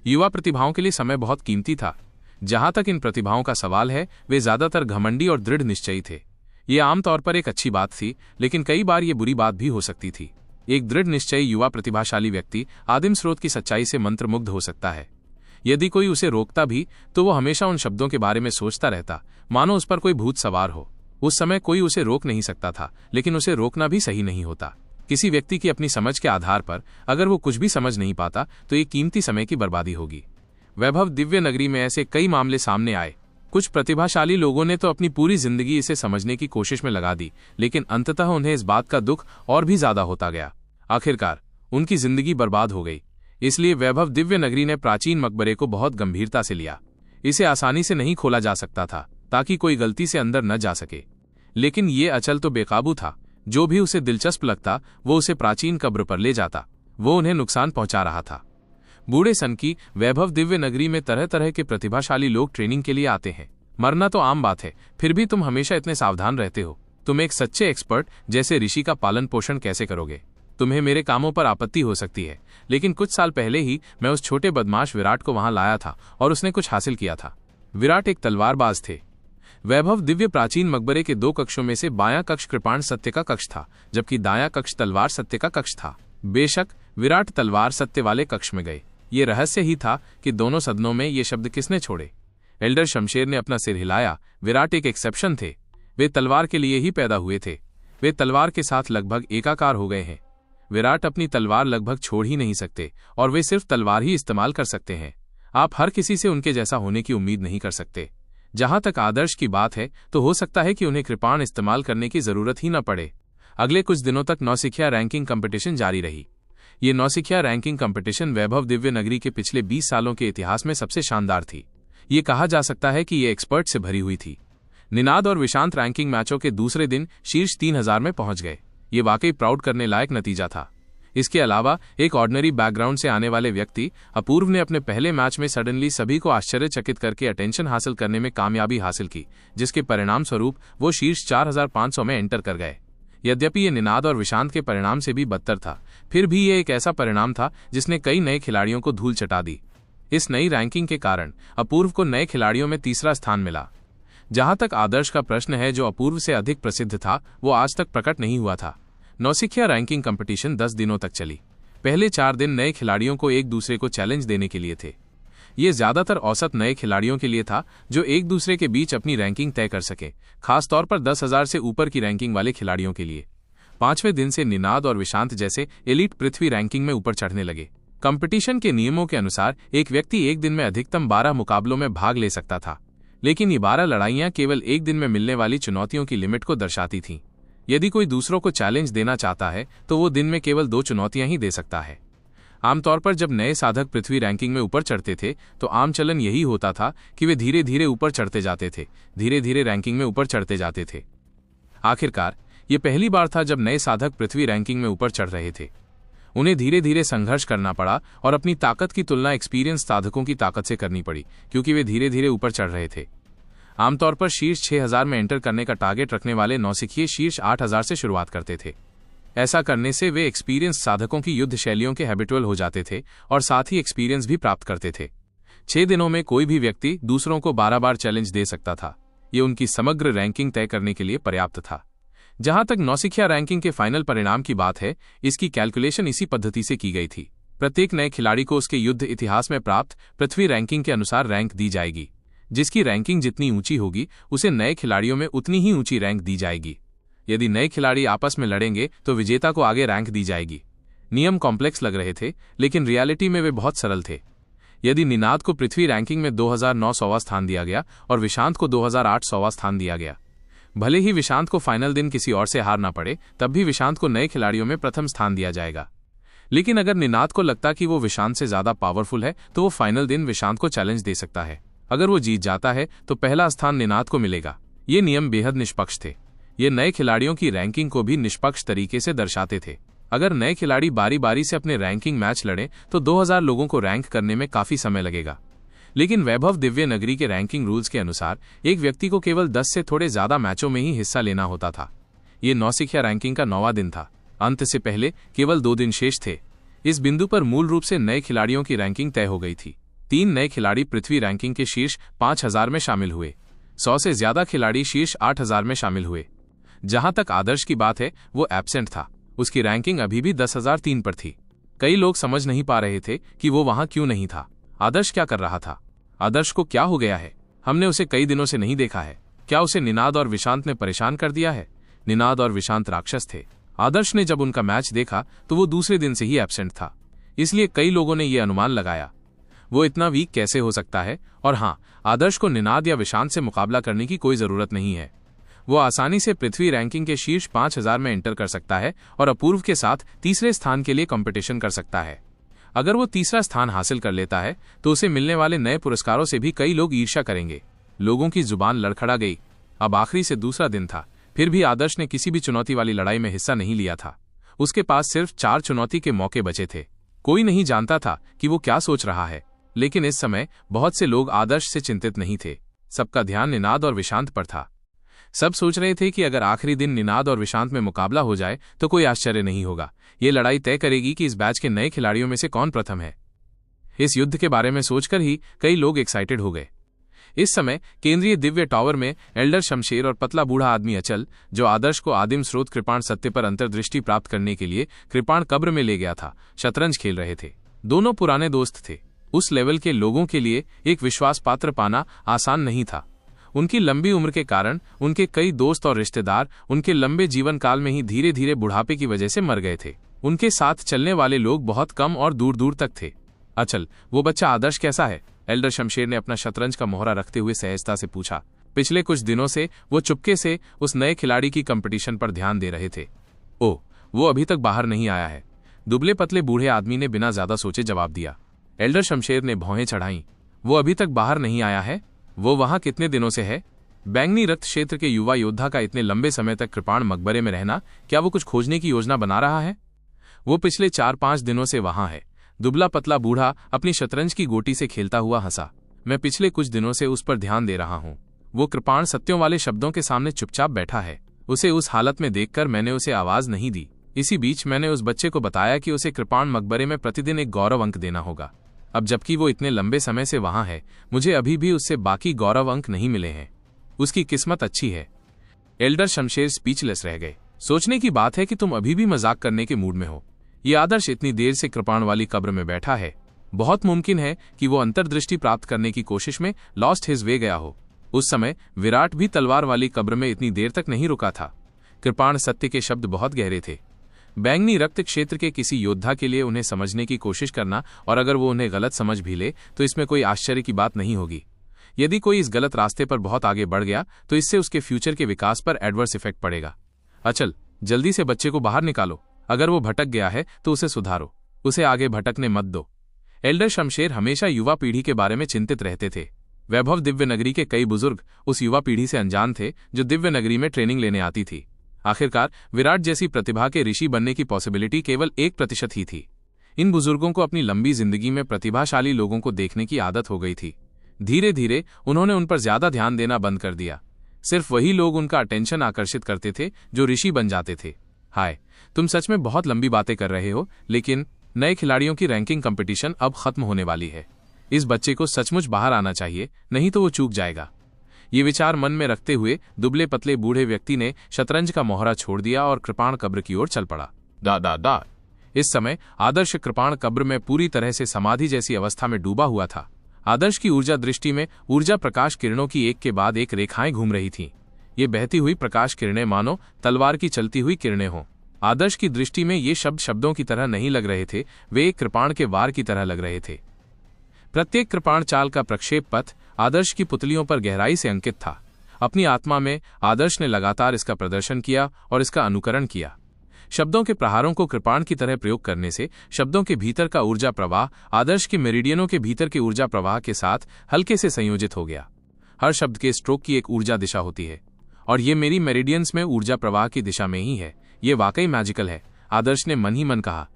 [SPEAKER 1] युवा प्रतिभाओं के लिए समय बहुत कीमती था। जहां तक इन प्रतिभाओं का सवाल है, वे ज्यादातर घमंडी और दृढ़ निश्चयी थे। ये आमतौर पर एक अच्छी बात थी, लेकिन कई बार ये बुरी बात भी हो सकती थी। एक दृढ़ निश्चयी युवा प्रतिभाशाली व्यक्ति आदिम स्रोत की सच्चाई से मंत्रमुग्ध हो सकता है। यदि कोई उसे रोकता भी तो वो हमेशा उन शब्दों के बारे में सोचता रहता, मानो उस पर कोई भूत सवार हो। उस समय कोई उसे रोक नहीं सकता था, लेकिन उसे रोकना भी सही नहीं होता। किसी व्यक्ति की अपनी समझ के आधार पर अगर वो कुछ भी समझ नहीं पाता तो ये कीमती समय की बर्बादी होगी। वैभव दिव्य नगरी में ऐसे कई मामले सामने आए। कुछ प्रतिभाशाली लोगों ने तो अपनी पूरी जिंदगी इसे समझने की कोशिश में लगा दी, लेकिन अंततः उन्हें इस बात का दुख और भी ज्यादा होता गया। आखिरकार उनकी जिंदगी बर्बाद हो गई। इसलिए वैभव दिव्य नगरी ने प्राचीन मकबरे को बहुत गंभीरता से लिया। इसे आसानी से नहीं खोला जा सकता था ताकि कोई गलती से अंदर न जा सके। लेकिन ये अचल तो बेकाबू था। जो भी उसे दिलचस्प लगता वो उसे प्राचीन कब्र पर ले जाता। वो उन्हें नुकसान पहुंचा रहा था। बूढ़े सन की वैभव दिव्य नगरी में तरह तरह के प्रतिभाशाली लोग ट्रेनिंग के लिए आते हैं। मरना तो आम बात है, फिर भी तुम हमेशा इतने सावधान रहते हो। तुम एक सच्चे एक्सपर्ट जैसे ऋषि का पालन पोषण कैसे करोगे? तुम्हें मेरे कामों पर आपत्ति हो सकती है, लेकिन कुछ साल पहले ही मैं उस छोटे बदमाश विराट को वहां लाया था और उसने कुछ हासिल किया था। विराट एक तलवारबाज थे। वैभव दिव्य प्राचीन मकबरे के 2 कक्षों में से बायां कक्ष कृपाण सत्य का कक्ष था, जबकि दायां कक्ष तलवार सत्य का कक्ष था। बेशक विराट तलवार सत्य वाले कक्ष में गए। ये रहस्य ही था कि दोनों सदनों में ये शब्द किसने छोड़े। एल्डर शमशेर ने अपना सिर हिलाया। विराट एक एक्सेप्शन थे। वे तलवार के लिए ही पैदा हुए थे। वे तलवार के साथ लगभग एकाकार हो गए हैं। विराट अपनी तलवार लगभग छोड़ ही नहीं सकते और वे सिर्फ तलवार ही इस्तेमाल कर सकते हैं। आप हर किसी से उनके जैसा होने की उम्मीद नहीं कर सकते। जहां तक आदर्श की बात है तो हो सकता है कि उन्हें कृपाण इस्तेमाल करने की जरूरत ही न पड़े। अगले कुछ दिनों तक नौसिखिया रैंकिंग कंपटीशन जारी रही। ये नौसिखिया रैंकिंग कंपटीशन वैभव दिव्य नगरी के पिछले 20 सालों के इतिहास में सबसे शानदार थी। ये कहा जा सकता है कि ये एक्सपर्ट से भरी हुई थी। निनाद और विशांत रैंकिंग मैचों के दूसरे दिन शीर्ष 3000 में पहुंच गए। ये वाकई प्राउड करने लायक नतीजा था। इसके अलावा एक ऑर्डिनरी बैकग्राउंड से आने वाले व्यक्ति अपूर्व ने अपने पहले मैच में सडनली सभी को आश्चर्यचकित करके अटेंशन हासिल करने में कामयाबी हासिल की, जिसके परिणाम स्वरूप वो शीर्ष 4500 में एंटर कर गए। यद्यपि ये निनाद और विशांत के परिणाम से भी बदतर था, फिर भी ये एक ऐसा परिणाम था जिसने कई नए खिलाड़ियों को धूल चटा दी। इस नई रैंकिंग के कारण अपूर्व को नए खिलाड़ियों में तीसरा स्थान मिला। जहां तक आदर्श का प्रश्न है, जो अपूर्व से अधिक प्रसिद्ध था, वो आज तक प्रकट नहीं हुआ था। नौसिखिया रैंकिंग कंपटीशन 10 दिनों तक चली। पहले 4 दिन नए खिलाड़ियों को एक दूसरे को चैलेंज देने के लिए थे। ये ज्यादातर औसत नए खिलाड़ियों के लिए था जो एक दूसरे के बीच अपनी रैंकिंग तय कर सके, खासतौर पर 10,000 से ऊपर की रैंकिंग वाले खिलाड़ियों के लिए। 5वें दिन से निनाद और विशांत जैसे एलीट पृथ्वी रैंकिंग में ऊपर चढ़ने लगे। कंपटीशन के नियमों के अनुसार एक व्यक्ति एक दिन में अधिकतम 12 मुकाबलों में भाग ले सकता था, लेकिन ये 12 लड़ाइयां केवल एक दिन में मिलने वाली चुनौतियों की लिमिट को दर्शाती थीं। यदि कोई दूसरों को चैलेंज देना चाहता है तो वो दिन में केवल 2 चुनौतियां ही दे सकता है। आमतौर पर जब नए साधक पृथ्वी रैंकिंग में ऊपर चढ़ते थे तो आम चलन यही होता था कि वे धीरे धीरे ऊपर चढ़ते जाते थे, धीरे धीरे रैंकिंग में ऊपर चढ़ते जाते थे। आखिरकार ये पहली बार था जब नए साधक पृथ्वी रैंकिंग में ऊपर चढ़ रहे थे। उन्हें धीरे धीरे संघर्ष करना पड़ा और अपनी ताकत की तुलना एक्सपीरियंस साधकों की ताकत से करनी पड़ी, क्योंकि वे धीरे धीरे ऊपर चढ़ रहे थे। आमतौर पर शीर्ष 6000 में एंटर करने का टारगेट रखने वाले नौसिखिए शीर्ष 8000 से शुरुआत करते थे। ऐसा करने से वे एक्सपीरियंस साधकों की युद्ध शैलियों के हैबिचुअल हो जाते थे और साथ ही एक्सपीरियंस भी प्राप्त करते थे। 6 दिनों में कोई भी व्यक्ति दूसरों को 12 बार चैलेंज दे सकता था। ये उनकी समग्र रैंकिंग तय करने के लिए पर्याप्त था। जहां तक नौसिखिया रैंकिंग के फाइनल परिणाम की बात है, इसकी कैलकुलेशन इसी पद्धति से की गई थी। प्रत्येक नए खिलाड़ी को उसके युद्ध इतिहास में प्राप्त पृथ्वी रैंकिंग के अनुसार रैंक दी जाएगी। जिसकी रैंकिंग जितनी ऊंची होगी, उसे नए खिलाड़ियों में उतनी ही ऊंची रैंक दी जाएगी। यदि नए खिलाड़ी आपस में लड़ेंगे तो विजेता को आगे रैंक दी जाएगी। नियम कॉम्प्लेक्स लग रहे थे, लेकिन रियलिटी में वे बहुत सरल थे। यदि निनाद को पृथ्वी रैंकिंग में 2900वां स्थान दिया गया और विशांत को 2800वां स्थान दिया गया, भले ही विशांत को फाइनल दिन किसी और से हारना पड़े, तब भी विशांत को नए खिलाड़ियों में प्रथम स्थान दिया जाएगा। लेकिन अगर निनाद को लगता कि वो विशांत से ज्यादा पावरफुल है तो वो फाइनल दिन विशांत को चैलेंज दे सकता है। अगर वो जीत जाता है तो पहला स्थान निनाद को मिलेगा। ये नियम बेहद निष्पक्ष थे। ये नए खिलाड़ियों की रैंकिंग को भी निष्पक्ष तरीके से दर्शाते थे। अगर नए खिलाड़ी बारी बारी से अपने रैंकिंग मैच लड़े तो 2000 लोगों को रैंक करने में काफी समय लगेगा। लेकिन वैभव दिव्य नगरी के रैंकिंग रूल्स के अनुसार एक व्यक्ति को केवल 10 से थोड़े ज्यादा मैचों में ही हिस्सा लेना होता था। ये नौसिखिया रैंकिंग का 9वां दिन था। अंत से पहले केवल 2 दिन शेष थे। इस बिंदु पर मूल रूप से नए खिलाड़ियों की रैंकिंग तय हो गई थी। 3 नए खिलाड़ी पृथ्वी रैंकिंग के शीर्ष 5000 में शामिल हुए। 100 से ज्यादा खिलाड़ी शीर्ष 8000 में शामिल हुए। जहां तक आदर्श की बात है, वो एब्सेंट था। उसकी रैंकिंग अभी भी 10,003 पर थी। कई लोग समझ नहीं पा रहे थे कि वो वहां क्यों नहीं था। आदर्श क्या कर रहा था? आदर्श को क्या हो गया है? हमने उसे कई दिनों से नहीं देखा है। क्या उसे निनाद और विशांत ने परेशान कर दिया है? निनाद और विशांत राक्षस थे। आदर्श ने जब उनका मैच देखा तो वो दूसरे दिन से ही एब्सेंट था। इसलिए कई लोगों ने यह अनुमान लगाया, वो इतना वीक कैसे हो सकता है। और हाँ, आदर्श को निनाद या विशांत से मुकाबला करने की कोई जरूरत नहीं है। वो आसानी से पृथ्वी रैंकिंग के शीर्ष 5000 में एंटर कर सकता है और अपूर्व के साथ तीसरे स्थान के लिए कंपटीशन कर सकता है। अगर वो तीसरा स्थान हासिल कर लेता है तो उसे मिलने वाले नए पुरस्कारों से भी कई लोग ईर्ष्या करेंगे। लोगों की जुबान लड़खड़ा गई। अब आखिरी से दूसरा दिन था, फिर भी आदर्श ने किसी भी चुनौती वाली लड़ाई में हिस्सा नहीं लिया था। उसके पास सिर्फ 4 चुनौती के मौके बचे थे। कोई नहीं जानता था कि वो क्या सोच रहा है, लेकिन इस समय बहुत से लोग आदर्श से चिंतित नहीं थे। सबका ध्यान निनाद और विशांत पर था। सब सोच रहे थे कि अगर आखिरी दिन निनाद और विशांत में मुकाबला हो जाए तो कोई आश्चर्य नहीं होगा। ये लड़ाई तय करेगी कि इस बैच के नए खिलाड़ियों में से कौन प्रथम है। इस युद्ध के बारे में सोचकर ही कई लोग एक्साइटेड हो गए। इस समय केंद्रीय दिव्य टावर में एल्डर शमशेर और पतला बूढ़ा आदमी अचल, जो आदर्श को आदिम स्रोत कृपाण सत्य पर अंतर्दृष्टि प्राप्त करने के लिए कृपाण कब्र में ले गया था, शतरंज खेल रहे थे। दोनों पुराने दोस्त थे। उस लेवल के लोगों के लिए एक विश्वास पात्र पाना आसान नहीं था। उनकी लंबी उम्र के कारण उनके कई दोस्त और रिश्तेदार उनके लंबे जीवन काल में ही धीरे धीरे बुढ़ापे की वजह से मर गए थे। उनके साथ चलने वाले लोग बहुत कम और दूर दूर तक थे। अचल, वो बच्चा आदर्श कैसा है? एल्डर शमशेर ने अपना शतरंज का मोहरा रखते हुए सहजता से पूछा। पिछले कुछ दिनों से वो चुपके से उस नए खिलाड़ी की कंपटीशन पर ध्यान दे रहे थे। ओह, वो अभी तक बाहर नहीं आया है, दुबले पतले बूढ़े आदमी ने बिना ज्यादा सोचे जवाब दिया। एल्डर शमशेर ने भौहें चढ़ाईं। वो अभी तक बाहर नहीं आया है? वो वहां कितने दिनों से है? बैंगनी रक्त क्षेत्र के युवा योद्धा का इतने लंबे समय तक कृपाण मकबरे में रहना, क्या वो कुछ खोजने की योजना बना रहा है? वो पिछले 4-5 दिनों से वहां है। दुबला पतला बूढ़ा अपनी शतरंज की गोटी से खेलता हुआ हंसा। मैं पिछले कुछ दिनों से उस पर ध्यान दे रहा हूं। वो कृपाण सत्यों वाले शब्दों के सामने चुपचाप बैठा है। उसे उस हालत में देखकर मैंने उसे आवाज नहीं दी। इसी बीच मैंने उस बच्चे को बताया कि उसे कृपाण मकबरे में प्रतिदिन एक गौरव अंक देना होगा। अब जबकि वो इतने लंबे समय से वहां है, मुझे अभी भी उससे बाकी गौरव अंक नहीं मिले हैं। उसकी किस्मत अच्छी है। एल्डर शमशेर स्पीचलेस रह गए। सोचने की बात है कि तुम अभी भी मजाक करने के मूड में हो। ये आदर्श इतनी देर से कृपाण वाली कब्र में बैठा है। बहुत मुमकिन है कि वो अंतर्दृष्टि प्राप्त करने की कोशिश में लॉस्ट हिज वे गया हो। उस समय विराट भी तलवार वाली कब्र में इतनी देर तक नहीं रुका था। कृपाण सत्य के शब्द बहुत गहरे थे। बैंगनी रक्त क्षेत्र के किसी योद्धा के लिए उन्हें समझने की कोशिश करना, और अगर वो उन्हें गलत समझ भी ले तो इसमें कोई आश्चर्य की बात नहीं होगी। यदि कोई इस गलत रास्ते पर बहुत आगे बढ़ गया तो इससे उसके फ्यूचर के विकास पर एडवर्स इफेक्ट पड़ेगा। अचल, जल्दी से बच्चे को बाहर निकालो। अगर वो भटक गया है तो उसे सुधारो, उसे आगे भटकने मत दो। एल्डर शमशेर हमेशा युवा पीढ़ी के बारे में चिंतित रहते थे। वैभव दिव्य नगरी के कई बुजुर्ग उस युवा पीढ़ी से अनजान थे जो दिव्य नगरी में ट्रेनिंग लेने आती थी। आखिरकार विराट जैसी प्रतिभा के ऋषि बनने की पॉसिबिलिटी केवल 1% ही थी। इन बुजुर्गों को अपनी लंबी जिंदगी में प्रतिभाशाली लोगों को देखने की आदत हो गई थी। धीरे धीरे उन्होंने उन पर ज्यादा ध्यान देना बंद कर दिया। सिर्फ वही लोग उनका अटेंशन आकर्षित करते थे जो ऋषि बन जाते थे। हाय, तुम सच में बहुत लंबी बातें कर रहे हो, लेकिन नए खिलाड़ियों की रैंकिंग कंपटीशन अब खत्म होने वाली है। इस बच्चे को सचमुच बाहर आना चाहिए, नहीं तो वो चूक जाएगा। ये विचार मन में रखते हुए दुबले पतले बूढ़े व्यक्ति ने शतरंज का मोहरा छोड़ दिया और कृपाण कब्र की ओर चल पड़ा। दा। इस समय आदर्श कृपाण कब्र में पूरी तरह से समाधि जैसी अवस्था में डूबा हुआ था। आदर्श की ऊर्जा दृष्टि में ऊर्जा प्रकाश किरणों की एक के बाद एक रेखाएं घूम रही थीं। ये बहती हुई प्रकाश किरणें मानो तलवार की चलती हुई किरणें हों। आदर्श की दृष्टि में ये शब्द शब्दों की तरह नहीं लग रहे थे, वे एक कृपाण के वार की तरह लग रहे थे। प्रत्येक कृपाण चाल का प्रक्षेप पथ आदर्श की पुतलियों पर गहराई से अंकित था। अपनी आत्मा में आदर्श ने लगातार इसका प्रदर्शन किया और इसका अनुकरण किया। शब्दों के प्रहारों को कृपाण की तरह प्रयोग करने से शब्दों के भीतर का ऊर्जा प्रवाह आदर्श के मेरिडियनों के भीतर के ऊर्जा प्रवाह के साथ हल्के से संयोजित हो गया। हर शब्द के स्ट्रोक की एक ऊर्जा दिशा होती है, और ये मेरी मेरिडियंस में ऊर्जा प्रवाह की दिशा में ही है। ये वाकई मैजिकल है, आदर्श ने मन ही मन कहा।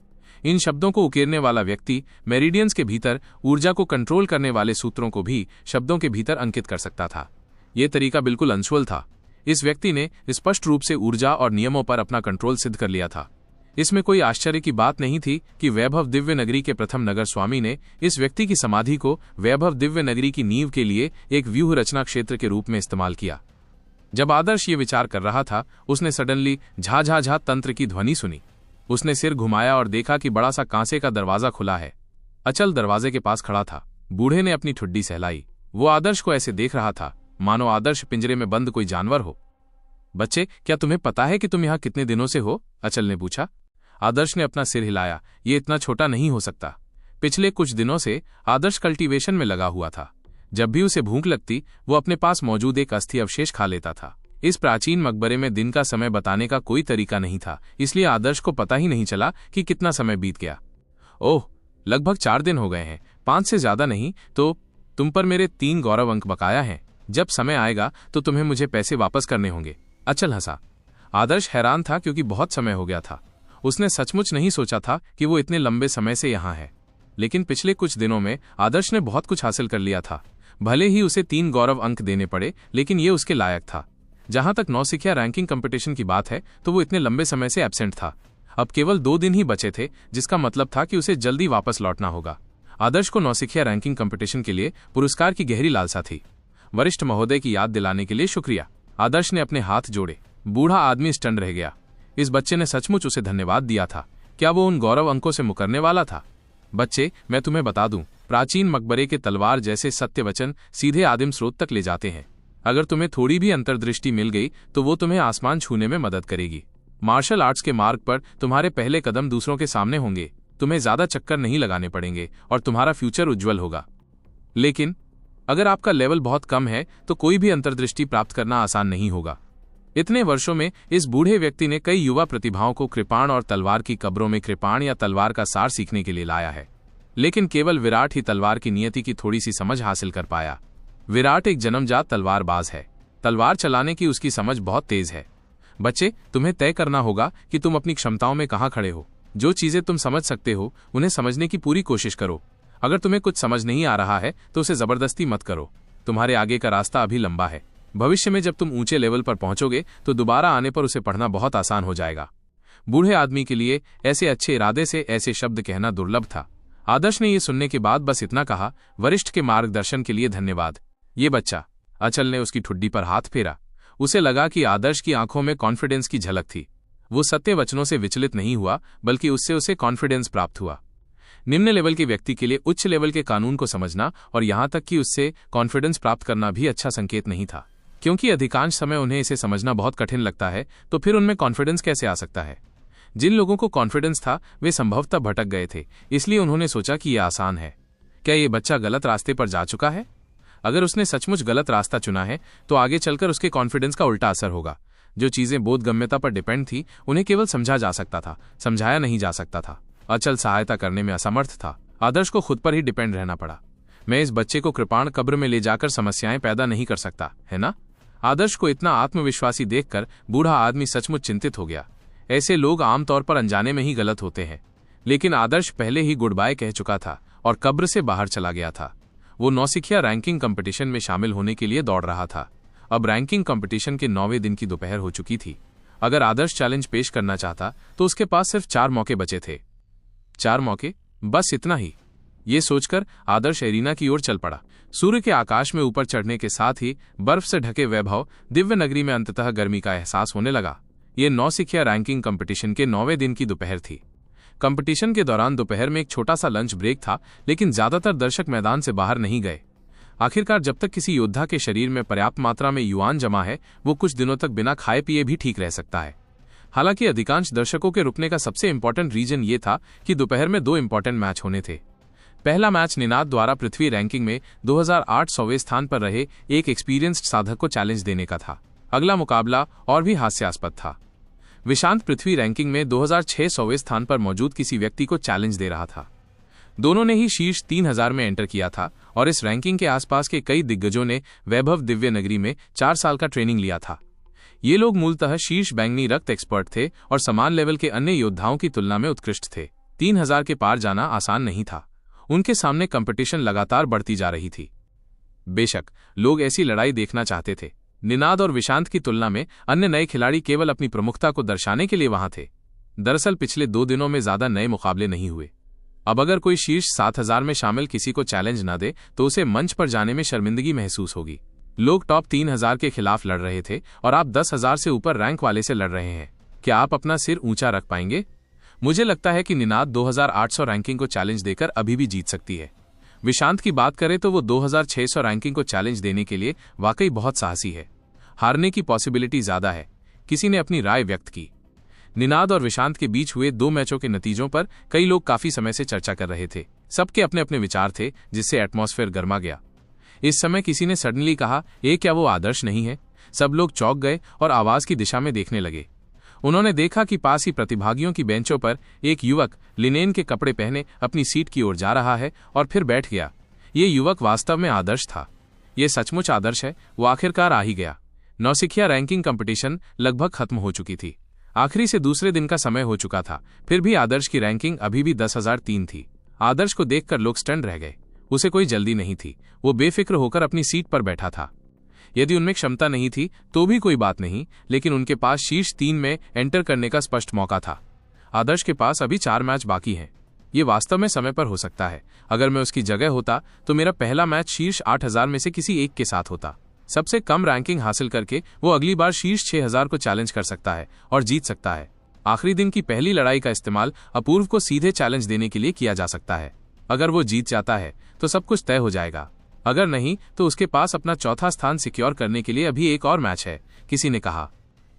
[SPEAKER 1] इन शब्दों को उकेरने वाला व्यक्ति मेरिडियंस के भीतर ऊर्जा को कंट्रोल करने वाले सूत्रों को भी शब्दों के भीतर अंकित कर सकता था। यह तरीका बिल्कुल अनश्वल था। इस व्यक्ति ने स्पष्ट रूप से ऊर्जा और नियमों पर अपना कंट्रोल सिद्ध कर लिया था। इसमें कोई आश्चर्य की बात नहीं थी कि वैभव दिव्य नगरी के प्रथम नगर स्वामी ने इस व्यक्ति की समाधि को वैभव दिव्य नगरी की नींव के लिए एक व्यूह रचना क्षेत्र के रूप में इस्तेमाल किया। जब आदर्श ये विचार कर रहा था, उसने सडनली झा झा झा तंत्र की ध्वनि सुनी। उसने सिर घुमाया और देखा कि बड़ा सा कांसे का दरवाजा खुला है। अचल दरवाजे के पास खड़ा था। बूढ़े ने अपनी ठुड्डी सहलाई। वो आदर्श को ऐसे देख रहा था मानो आदर्श पिंजरे में बंद कोई जानवर हो। बच्चे, क्या तुम्हें पता है कि तुम यहाँ कितने दिनों से हो? अचल ने पूछा। आदर्श ने अपना सिर हिलाया। ये इतना छोटा नहीं हो सकता। पिछले कुछ दिनों से आदर्श कल्टीवेशन में लगा हुआ था। जब भी उसे भूख लगती, वो अपने पास मौजूद एक अस्थि अवशेष खा लेता था। इस प्राचीन मकबरे में दिन का समय बताने का कोई तरीका नहीं था, इसलिए आदर्श को पता ही नहीं चला कि कितना समय बीत गया। ओह, लगभग 4 दिन हो गए हैं, 5 से ज्यादा नहीं। तो तुम पर मेरे 3 गौरव अंक बकाया हैं। जब समय आएगा तो तुम्हें मुझे पैसे वापस करने होंगे। अचल हंसा। आदर्श हैरान था क्योंकि बहुत समय हो गया था। उसने सचमुच नहीं सोचा था कि वो इतने लंबे समय से यहाँ है। लेकिन पिछले कुछ दिनों में आदर्श ने बहुत कुछ हासिल कर लिया था। भले ही उसे 3 गौरव अंक देने पड़े, लेकिन ये उसके लायक था। जहां तक नौसिखिया रैंकिंग कंपटीशन की बात है तो वो इतने लंबे समय से एब्सेंट था। अब केवल 2 दिन ही बचे थे, जिसका मतलब था कि उसे जल्दी वापस लौटना होगा। आदर्श को नौसिखिया रैंकिंग कंपटीशन के लिए पुरस्कार की गहरी लालसा थी। वरिष्ठ महोदय की याद दिलाने के लिए शुक्रिया। आदर्श ने अपने हाथ जोड़े। बूढ़ा आदमी स्टन रह गया। इस बच्चे ने सचमुच उसे धन्यवाद दिया था। क्या वो उन गौरव अंकों से मुकरने वाला था? बच्चे, मैं तुम्हें बता दूं, प्राचीन मकबरे के तलवार जैसे सत्य वचन सीधे आदिम स्रोत तक ले जाते हैं। अगर तुम्हें थोड़ी भी अंतर्दृष्टि मिल गई तो वो तुम्हें आसमान छूने में मदद करेगी। मार्शल आर्ट्स के मार्ग पर तुम्हारे पहले कदम दूसरों के सामने होंगे। तुम्हें ज्यादा चक्कर नहीं लगाने पड़ेंगे और तुम्हारा फ्यूचर उज्जवल होगा। लेकिन अगर आपका लेवल बहुत कम है तो कोई भी अंतर्दृष्टि प्राप्त करना आसान नहीं होगा। इतने वर्षों में इस बूढ़े व्यक्ति ने कई युवा प्रतिभाओं को कृपाण और तलवार की कब्रों में कृपाण या तलवार का सार सीखने के लिए लाया है। लेकिन केवल विराट ही तलवार की नियति की थोड़ी सी समझ हासिल कर पाया। विराट एक जन्मजात तलवारबाज है। तलवार चलाने की उसकी समझ बहुत तेज है। बच्चे, तुम्हें तय करना होगा कि तुम अपनी क्षमताओं में कहां खड़े हो। जो चीजें तुम समझ सकते हो उन्हें समझने की पूरी कोशिश करो। अगर तुम्हें कुछ समझ नहीं आ रहा है तो उसे जबरदस्ती मत करो। तुम्हारे आगे का रास्ता अभी लंबा है। भविष्य में जब तुम ऊंचे लेवल पर पहुंचोगे तो दोबारा आने पर उसे पढ़ना बहुत आसान हो जाएगा। बूढ़े आदमी के लिए ऐसे अच्छे इरादे से ऐसे शब्द कहना दुर्लभ था। आदर्श ने यह सुनने के बाद बस इतना कहा, वरिष्ठ के मार्गदर्शन के लिए धन्यवाद। ये बच्चा। अचल ने उसकी ठुड्डी पर हाथ फेरा। उसे लगा कि आदर्श की आंखों में कॉन्फिडेंस की झलक थी। वो सत्य वचनों से विचलित नहीं हुआ, बल्कि उससे उसे कॉन्फिडेंस प्राप्त हुआ। निम्न लेवल के व्यक्ति के लिए उच्च लेवल के कानून को समझना और यहां तक कि उससे कॉन्फिडेंस प्राप्त करना भी अच्छा संकेत नहीं था, क्योंकि अधिकांश समय उन्हें इसे समझना बहुत कठिन लगता है। तो फिर उनमें कॉन्फिडेंस कैसे आ सकता है? जिन लोगों को कॉन्फिडेंस था वे संभवतः भटक गए थे, इसलिए उन्होंने सोचा कि यह आसान है। क्या ये बच्चा गलत रास्ते पर जा चुका है? अगर उसने सचमुच गलत रास्ता चुना है तो आगे चलकर उसके कॉन्फिडेंस का उल्टा असर होगा। जो चीजें बोधगम्यता पर डिपेंड थी उन्हें केवल समझा जा सकता था, समझाया नहीं जा सकता था। अचल सहायता करने में असमर्थ था। आदर्श को खुद पर ही डिपेंड रहना पड़ा। मैं इस बच्चे को कृपाण कब्र में ले जाकर समस्याएं पैदा नहीं कर सकता, है ना? आदर्श को इतना आत्मविश्वासी देखकर बूढ़ा आदमी सचमुच चिंतित हो गया। ऐसे लोग आमतौर पर अनजाने में ही गलत होते हैं। लेकिन आदर्श पहले ही गुड बाय कह चुका था और कब्र से बाहर चला गया था। वो नौसिखिया रैंकिंग कंपटीशन में शामिल होने के लिए दौड़ रहा था। अब रैंकिंग कंपटीशन के 9वें दिन की दोपहर हो चुकी थी। अगर आदर्श चैलेंज पेश करना चाहता तो उसके पास सिर्फ 4 मौके बचे थे। 4 मौके, बस इतना ही। ये सोचकर आदर्श एरिना की ओर चल पड़ा। सूर्य के आकाश में ऊपर चढ़ने के साथ ही बर्फ से ढके वैभव दिव्य नगरी में अंततः गर्मी का एहसास होने लगा। ये नौसिखिया रैंकिंग कंपटीशन के 9वें दिन की दोपहर थी। कंपटीशन के दौरान दोपहर में एक छोटा सा लंच ब्रेक था, लेकिन ज्यादातर दर्शक मैदान से बाहर नहीं गए। आखिरकार जब तक किसी योद्धा के शरीर में पर्याप्त मात्रा में युआन जमा है वो कुछ दिनों तक बिना खाए पिए भी ठीक रह सकता है। हालांकि अधिकांश दर्शकों के रुकने का सबसे इंपॉर्टेंट रीजन ये था कि दोपहर में 2 इंपॉर्टेंट मैच होने थे। पहला मैच निनाद द्वारा पृथ्वी रैंकिंग में 2800वें स्थान पर रहे एक एक्सपीरियंस्ड साधक को चैलेंज देने का था। अगला मुकाबला और भी हास्यास्पद था। विशांत पृथ्वी रैंकिंग में 2600वें स्थान पर मौजूद किसी व्यक्ति को चैलेंज दे रहा था। दोनों ने ही शीर्ष 3000 में एंटर किया था और इस रैंकिंग के आसपास के कई दिग्गजों ने वैभव दिव्य नगरी में 4 साल का ट्रेनिंग लिया था। ये लोग मूलतः शीर्ष बैंगनी रक्त एक्सपर्ट थे और समान लेवल के अन्य योद्धाओं की तुलना में उत्कृष्ट थे। 3000 के पार जाना आसान नहीं था। उनके सामने कंपटीशन लगातार बढ़ती जा रही थी। बेशक लोग ऐसी लड़ाई देखना चाहते थे। निनाद और विशांत की तुलना में अन्य नए खिलाड़ी केवल अपनी प्रमुखता को दर्शाने के लिए वहां थे। दरअसल पिछले 2 दिनों में ज्यादा नए मुकाबले नहीं हुए। अब अगर कोई शीर्ष 7000 में शामिल किसी को चैलेंज न दे तो उसे मंच पर जाने में शर्मिंदगी महसूस होगी। लोग टॉप 3000 के खिलाफ लड़ रहे थे और आप 10,000 से ऊपर रैंक वाले से लड़ रहे हैं। क्या आप अपना सिर ऊंचा रख पाएंगे? मुझे लगता है कि निनाद 2800 रैंकिंग को चैलेंज देकर अभी भी जीत सकती है। विशांत की बात करें तो वो 2600 रैंकिंग को चैलेंज देने के लिए वाकई बहुत साहसी है। हारने की पॉसिबिलिटी ज्यादा है, किसी ने अपनी राय व्यक्त की। निनाद और विशांत के बीच हुए 2 मैचों के नतीजों पर कई लोग काफी समय से चर्चा कर रहे थे। सबके अपने अपने विचार थे, जिससे एटमॉस्फेयर गर्मा गया। इस समय किसी ने सडनली कहा, ये क्या वो आदर्श नहीं है? सब लोग चौंक गए और आवाज की दिशा में देखने लगे। उन्होंने देखा कि पास ही प्रतिभागियों की बेंचों पर एक युवक लिनेन के कपड़े पहने अपनी सीट की ओर जा रहा है और फिर बैठ गया। ये युवक वास्तव में आदर्श था। ये सचमुच आदर्श है। वो आखिरकार आ ही गया। नौसिखिया रैंकिंग कंपटीशन लगभग खत्म हो चुकी थी। आखिरी से दूसरे दिन का समय हो चुका था। फिर भी आदर्श की रैंकिंग अभी भी 10,003 थी। आदर्श को देखकर लोग स्टन रह गए। उसे कोई जल्दी नहीं थी। वो बेफिक्र होकर अपनी सीट पर बैठा था। यदि उनमें क्षमता नहीं थी तो भी कोई बात नहीं, लेकिन उनके पास शीर्ष 3 में एंटर करने का स्पष्ट मौका था। आदर्श के पास अभी 4 मैच बाकी हैं। ये वास्तव में समय पर हो सकता है। अगर मैं उसकी जगह होता तो मेरा पहला मैच शीर्ष 8000 में से किसी एक के साथ होता। सबसे कम रैंकिंग हासिल करके वो अगली बार शीर्ष 6000 को चैलेंज कर सकता है और जीत सकता है। आखिरी दिन की पहली लड़ाई का इस्तेमाल अपूर्व को सीधे चैलेंज देने के लिए किया जा सकता है। अगर वो जीत जाता है तो सब कुछ तय हो जाएगा, अगर नहीं तो उसके पास अपना चौथा स्थान सिक्योर करने के लिए अभी एक और मैच है, किसी ने कहा।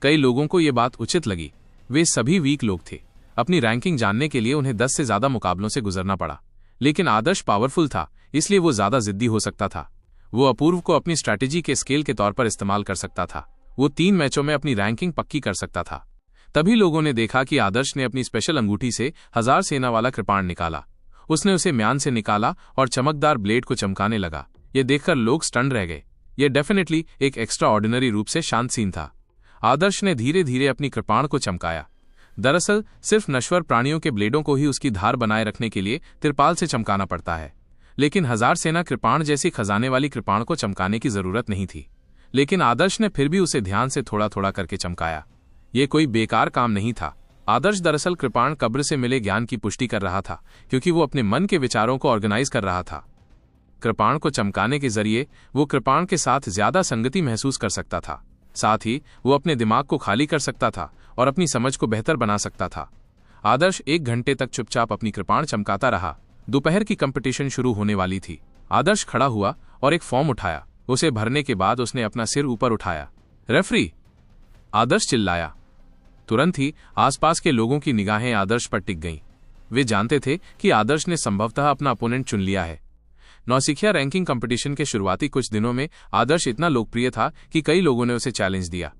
[SPEAKER 1] कई लोगों को ये बात उचित लगी। वे सभी वीक लोग थे। अपनी रैंकिंग जानने के लिए उन्हें 10 से ज्यादा मुकाबलों से गुजरना पड़ा। लेकिन आदर्श पावरफुल था, इसलिए वो ज्यादा जिद्दी हो सकता था। वो अपूर्व को अपनी स्ट्रैटेजी के स्केल के तौर पर इस्तेमाल कर सकता था। वो 3 मैचों में अपनी रैंकिंग पक्की कर सकता था। तभी लोगों ने देखा कि आदर्श ने अपनी स्पेशल अंगूठी से 1000 सेना वाला कृपाण निकाला। उसने उसे म्यान से निकाला और चमकदार ब्लेड को चमकाने लगा। ये देखकर लोग स्टन रह गए। ये डेफिनेटली एक एक्स्ट्रा ऑर्डिनरी रूप से शांत सीन था। आदर्श ने धीरे धीरे अपनी कृपाण को चमकाया। दरअसल सिर्फ नश्वर प्राणियों के ब्लेडों को ही उसकी धार बनाए रखने के लिए तिरपाल से चमकाना पड़ता है, लेकिन 1000 सेना कृपाण जैसी खजाने वाली कृपाण को चमकाने की जरूरत नहीं थी। लेकिन आदर्श ने फिर भी उसे ध्यान से थोड़ा थोड़ा करके चमकाया। ये कोई बेकार काम नहीं था। आदर्श दरअसल कृपाण कब्र से मिले ज्ञान की पुष्टि कर रहा था, क्योंकि वो अपने मन के विचारों को ऑर्गेनाइज कर रहा था। कृपाण को चमकाने के जरिए वो कृपाण के साथ ज्यादा संगति महसूस कर सकता था। साथ ही वो अपने दिमाग को खाली कर सकता था और अपनी समझ को बेहतर बना सकता था। आदर्श 1 घंटे तक चुपचाप अपनी कृपाण चमकाता रहा। दोपहर की कंपटीशन शुरू होने वाली थी। आदर्श खड़ा हुआ और एक फॉर्म उठाया। उसे भरने के बाद उसने अपना सिर ऊपर उठाया। रेफरी! आदर्श चिल्लाया। तुरंत ही आसपास के लोगों की निगाहें आदर्श पर टिक गईं। वे जानते थे कि आदर्श ने संभवतः अपना अपोनेंट चुन लिया है। नौसिखिया रैंकिंग कंपटीशन के शुरुआती कुछ दिनों में आदर्श इतना लोकप्रिय था कि कई लोगों ने उसे चैलेंज दिया।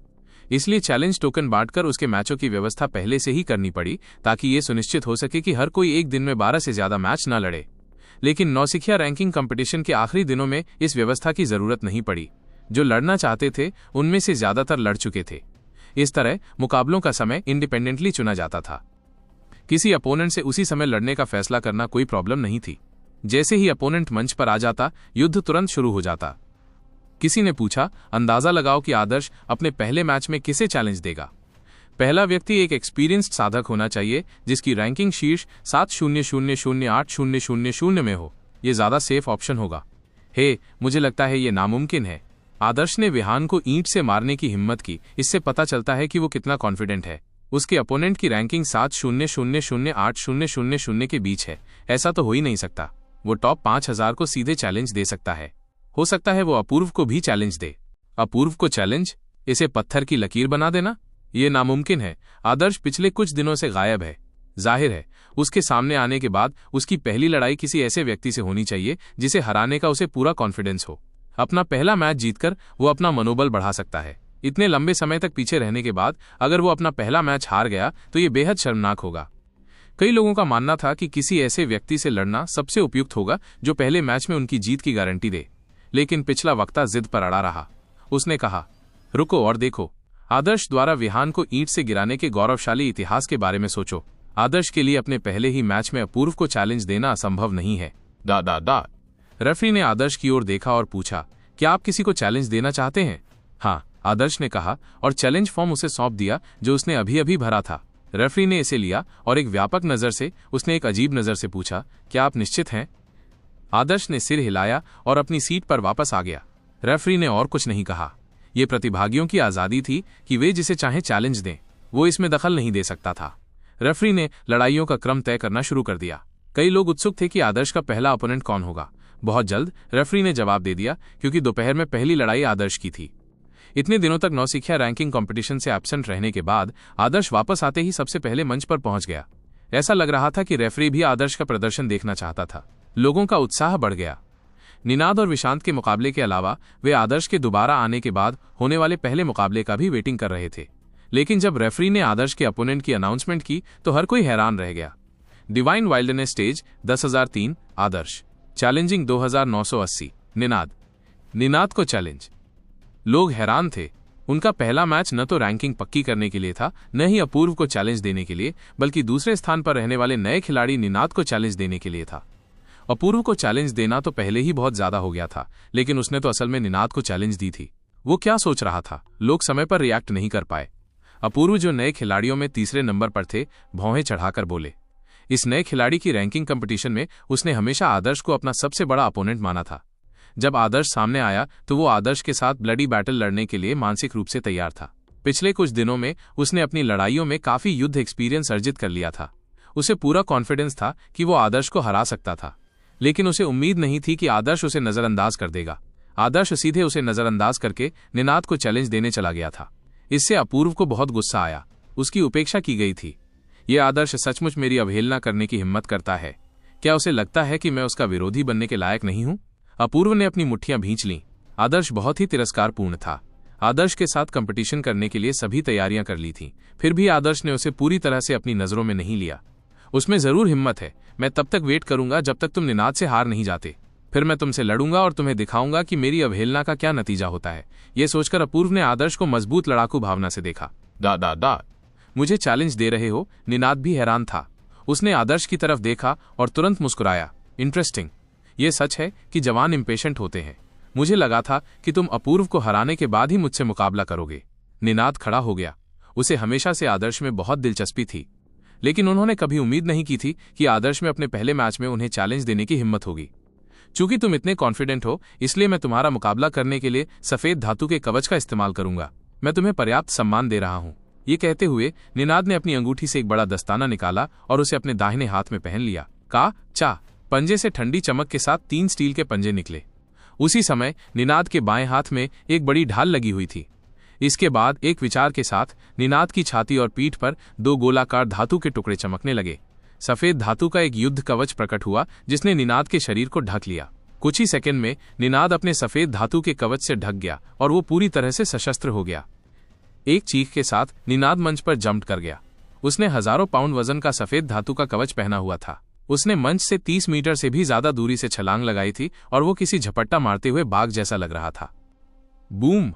[SPEAKER 1] इसलिए चैलेंज टोकन बांटकर उसके मैचों की व्यवस्था पहले से ही करनी पड़ी, ताकि ये सुनिश्चित हो सके कि हर कोई एक दिन में 12 से ज्यादा मैच न लड़े। लेकिन नौसिखिया रैंकिंग कंपटीशन के आखिरी दिनों में इस व्यवस्था की जरूरत नहीं पड़ी। जो लड़ना चाहते थे उनमें से ज्यादातर लड़ चुके थे। इस तरह मुकाबलों का समय इंडिपेंडेंटली चुना जाता था। किसी अपोनेंट से उसी समय लड़ने का फैसला करना कोई प्रॉब्लम नहीं थी। जैसे ही अपोनेंट मंच पर आ जाता, युद्ध तुरंत शुरू हो जाता। किसी ने पूछा, अंदाजा लगाओ कि आदर्श अपने पहले मैच में किसे चैलेंज देगा। पहला व्यक्ति एक एक्सपीरियंस्ड साधक होना चाहिए जिसकी रैंकिंग शीर्ष 7000800 में हो। यह ज्यादा सेफ ऑप्शन होगा। हे, मुझे लगता है ये नामुमकिन है। आदर्श ने विहान को ईंट से मारने की हिम्मत की। इससे पता चलता है कि वो कितना कॉन्फिडेंट है। उसके अपोनेंट की रैंकिंग 7000800 के बीच है। ऐसा तो हो ही नहीं सकता। वो टॉप 5000 को सीधे चैलेंज दे सकता है। हो सकता है वो अपूर्व को भी चैलेंज दे। अपूर्व को चैलेंज? इसे पत्थर की लकीर बना देना? ये नामुमकिन है। आदर्श पिछले कुछ दिनों से गायब है। जाहिर है उसके सामने आने के बाद उसकी पहली लड़ाई किसी ऐसे व्यक्ति से होनी चाहिए जिसे हराने का उसे पूरा कॉन्फिडेंस हो। अपना पहला मैच जीतकर वो अपना मनोबल बढ़ा सकता है। इतने लंबे समय तक पीछे रहने के बाद अगर वो अपना पहला मैच हार गया तो ये बेहद शर्मनाक होगा। कई लोगों का मानना था कि किसी ऐसे व्यक्ति से लड़ना सबसे उपयुक्त होगा जो पहले मैच में उनकी जीत की गारंटी दे। लेकिन पिछला वक्ता जिद पर अड़ा रहा। उसने कहा, रुको और देखो। आदर्श द्वारा विहान को ईंट से गिराने के गौरवशाली इतिहास के बारे में सोचो। आदर्श के लिए अपने पहले ही मैच में अपूर्व को चैलेंज देना असंभव नहीं है। रेफरी ने आदर्श की ओर देखा और पूछा, क्या आप किसी को चैलेंज देना चाहते हैं? हाँ, आदर्श ने कहा और चैलेंज फॉर्म उसे सौंप दिया जो उसने अभी अभी भरा था। रेफरी ने इसे लिया और एक व्यापक नजर से उसने एक अजीब नजर से पूछा, क्या आप निश्चित हैं? आदर्श ने सिर हिलाया और अपनी सीट पर वापस आ गया। रेफरी ने और कुछ नहीं कहा। यह प्रतिभागियों की आजादी थी कि वे जिसे चाहे चैलेंज दें। वो इसमें दखल नहीं दे सकता था। रेफरी ने लड़ाइयों का क्रम तय करना शुरू कर दिया। कई लोग उत्सुक थे कि आदर्श का पहला ओपोनेंट कौन होगा। बहुत जल्द रेफरी ने जवाब दे दिया, क्योंकि दोपहर में पहली लड़ाई आदर्श की थी। इतने दिनों तक नौसिखिया रैंकिंग कंपटीशन से एब्सेंट रहने के बाद आदर्श वापस आते ही सबसे पहले मंच पर पहुंच गया। ऐसा लग रहा था कि रेफरी भी आदर्श का प्रदर्शन देखना चाहता था। लोगों का उत्साह बढ़ गया। निनाद और विशांत के मुकाबले के अलावा वे आदर्श के दोबारा आने के बाद होने वाले पहले मुकाबले का भी वेटिंग कर रहे थे। लेकिन जब रेफरी ने आदर्श के अपोनेंट की अनाउंसमेंट की तो हर कोई हैरान रह गया। डिवाइन वाइल्डनेस स्टेज 10,003 आदर्श, चैलेंजिंग 2980 निनाद को चैलेंज। लोग हैरान थे। उनका पहला मैच न तो रैंकिंग पक्की करने के लिए था, न ही अपूर्व को चैलेंज देने के लिए, बल्कि दूसरे स्थान पर रहने वाले नए खिलाड़ी निनाद को चैलेंज देने के लिए था। अपूर्व को चैलेंज देना तो पहले ही बहुत ज्यादा हो गया था, लेकिन उसने तो असल में निनाद को चैलेंज दी थी। वो क्या सोच रहा था? लोग समय पर रिएक्ट नहीं कर पाए। अपूर्व, जो नए खिलाड़ियों में तीसरे नंबर पर थे, भौहें चढ़ाकर बोले, इस नए खिलाड़ी की रैंकिंग कंपटीशन में उसने हमेशा आदर्श को अपना सबसे बड़ा अपोनेंट माना था। जब आदर्श सामने आया तो वो आदर्श के साथ ब्लडी बैटल लड़ने के लिए मानसिक रूप से तैयार था। पिछले कुछ दिनों में उसने अपनी लड़ाइयों में काफी युद्ध एक्सपीरियंस अर्जित कर लिया था। उसे पूरा कॉन्फिडेंस था कि वो आदर्श को हरा सकता था, लेकिन उसे उम्मीद नहीं थी कि आदर्श उसे नजरअंदाज कर देगा। आदर्श सीधे उसे नजरअंदाज करके निनाद को चैलेंज देने चला गया था। इससे अपूर्व को बहुत गुस्सा आया। उसकी उपेक्षा की गई थी। ये आदर्श सचमुच मेरी अवहेलना करने की हिम्मत करता है? क्या उसे लगता है कि मैं उसका विरोधी बनने के लायक नहीं हूं? अपूर्व ने अपनी मुट्ठियां भींच लीं। आदर्श बहुत ही तिरस्कारपूर्ण था। आदर्श के साथ कंपटीशन करने के लिए सभी तैयारियां कर ली थीं, फिर भी आदर्श ने उसे पूरी तरह से अपनी नजरों में नहीं लिया। उसमें जरूर हिम्मत है। मैं तब तक वेट करूंगा जब तक तुम निनाद से हार नहीं जाते। फिर मैं तुमसे लड़ूंगा और तुम्हें दिखाऊंगा कि मेरी अवहेलना का क्या नतीजा होता है। यह सोचकर अपूर्व ने आदर्श को मजबूत लड़ाकू भावना से देखा। दा मुझे चैलेंज दे रहे हो? निनाद भी हैरान था। उसने आदर्श की तरफ देखा और तुरंत मुस्कुराया। इंटरेस्टिंग। ये सच है कि जवान इंपेशेंट होते हैं। मुझे लगा था कि तुम अपूर्व को हराने के बाद ही मुझसे मुकाबला करोगे। निनाद खड़ा हो गया। उसे हमेशा से आदर्श में बहुत दिलचस्पी थी, लेकिन उन्होंने कभी उम्मीद नहीं की थी कि आदर्श में अपने पहले मैच में उन्हें चैलेंज देने की हिम्मत होगी। चूंकि तुम इतने कॉन्फिडेंट हो, इसलिए मैं तुम्हारा मुकाबला करने के लिए सफेद धातु के कवच का इस्तेमाल करूंगा। मैं तुम्हें पर्याप्त सम्मान दे रहा हूं। ये कहते हुए निनाद ने अपनी अंगूठी से एक बड़ा दस्ताना निकाला और उसे अपने दाहिने हाथ में पहन लिया। पंजे से ठंडी चमक के साथ 3 स्टील के पंजे निकले। उसी समय निनाद के बाएं हाथ में एक बड़ी ढाल लगी हुई थी। इसके बाद एक विचार के साथ निनाद की छाती और पीठ पर 2 गोलाकार धातु के टुकड़े चमकने लगे। सफेद धातु का एक युद्ध कवच प्रकट हुआ जिसने निनाद के शरीर को ढक लिया। कुछ ही सेकंड में निनाद अपने सफेद धातु के कवच से ढक गया और वो पूरी तरह से सशस्त्र हो गया। एक चीख के साथ निनाद मंच पर जंप कर गया। उसने हजारों पाउंड वजन का सफेद धातु का कवच पहना हुआ था। उसने मंच से 30 मीटर से भी ज्यादा दूरी से छलांग लगाई थी और वो किसी झपट्टा मारते हुए बाघ जैसा लग रहा था। बूम!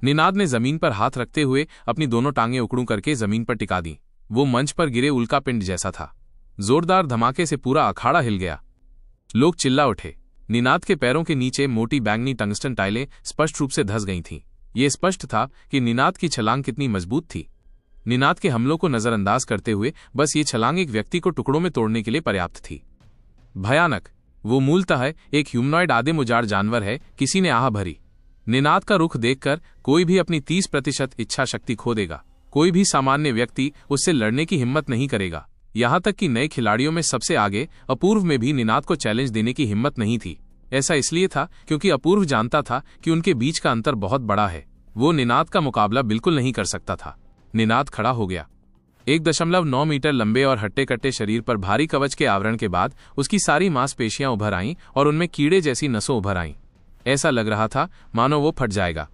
[SPEAKER 1] निनाद ने जमीन पर हाथ रखते हुए अपनी दोनों टांगें उकड़ू करके जमीन पर टिका दी। वो मंच पर गिरे उल्कापिंड जैसा था। जोरदार धमाके से पूरा अखाड़ा हिल गया। लोग चिल्ला उठे। निनाद के पैरों के नीचे मोटी बैंगनी टंगस्टन टाइलें स्पष्ट रूप से धंस गई थीं। ये स्पष्ट था कि निनाद की छलांग कितनी मजबूत थी। निनाद के हमलों को नजरअंदाज करते हुए बस ये छलांग एक व्यक्ति को टुकड़ों में तोड़ने के लिए पर्याप्त थी। भयानक। वो मूलतः एक ह्यूमनॉइड आदिम उजाड़ जानवर है, किसी ने आह भरी। निनाद का रुख देखकर कोई भी अपनी 30% इच्छा शक्ति खो देगा। कोई भी सामान्य व्यक्ति उससे लड़ने की हिम्मत नहीं करेगा। यहां तक कि नए खिलाड़ियों में सबसे आगे अपूर्व में भी निनाद को चैलेंज देने की हिम्मत नहीं थी। ऐसा इसलिए था क्योंकि अपूर्व जानता था कि उनके बीच का अंतर बहुत बड़ा है। वो निनाद का मुकाबला बिल्कुल नहीं कर सकता था। निनाद खड़ा हो गया। 1.9 मीटर लंबे और हट्टे कट्टे शरीर पर भारी कवच के आवरण के बाद उसकी सारी मांसपेशियां उभर आईं और उनमें कीड़े जैसी नसों उभर आईं। ऐसा लग रहा था मानो वो फट जाएगा।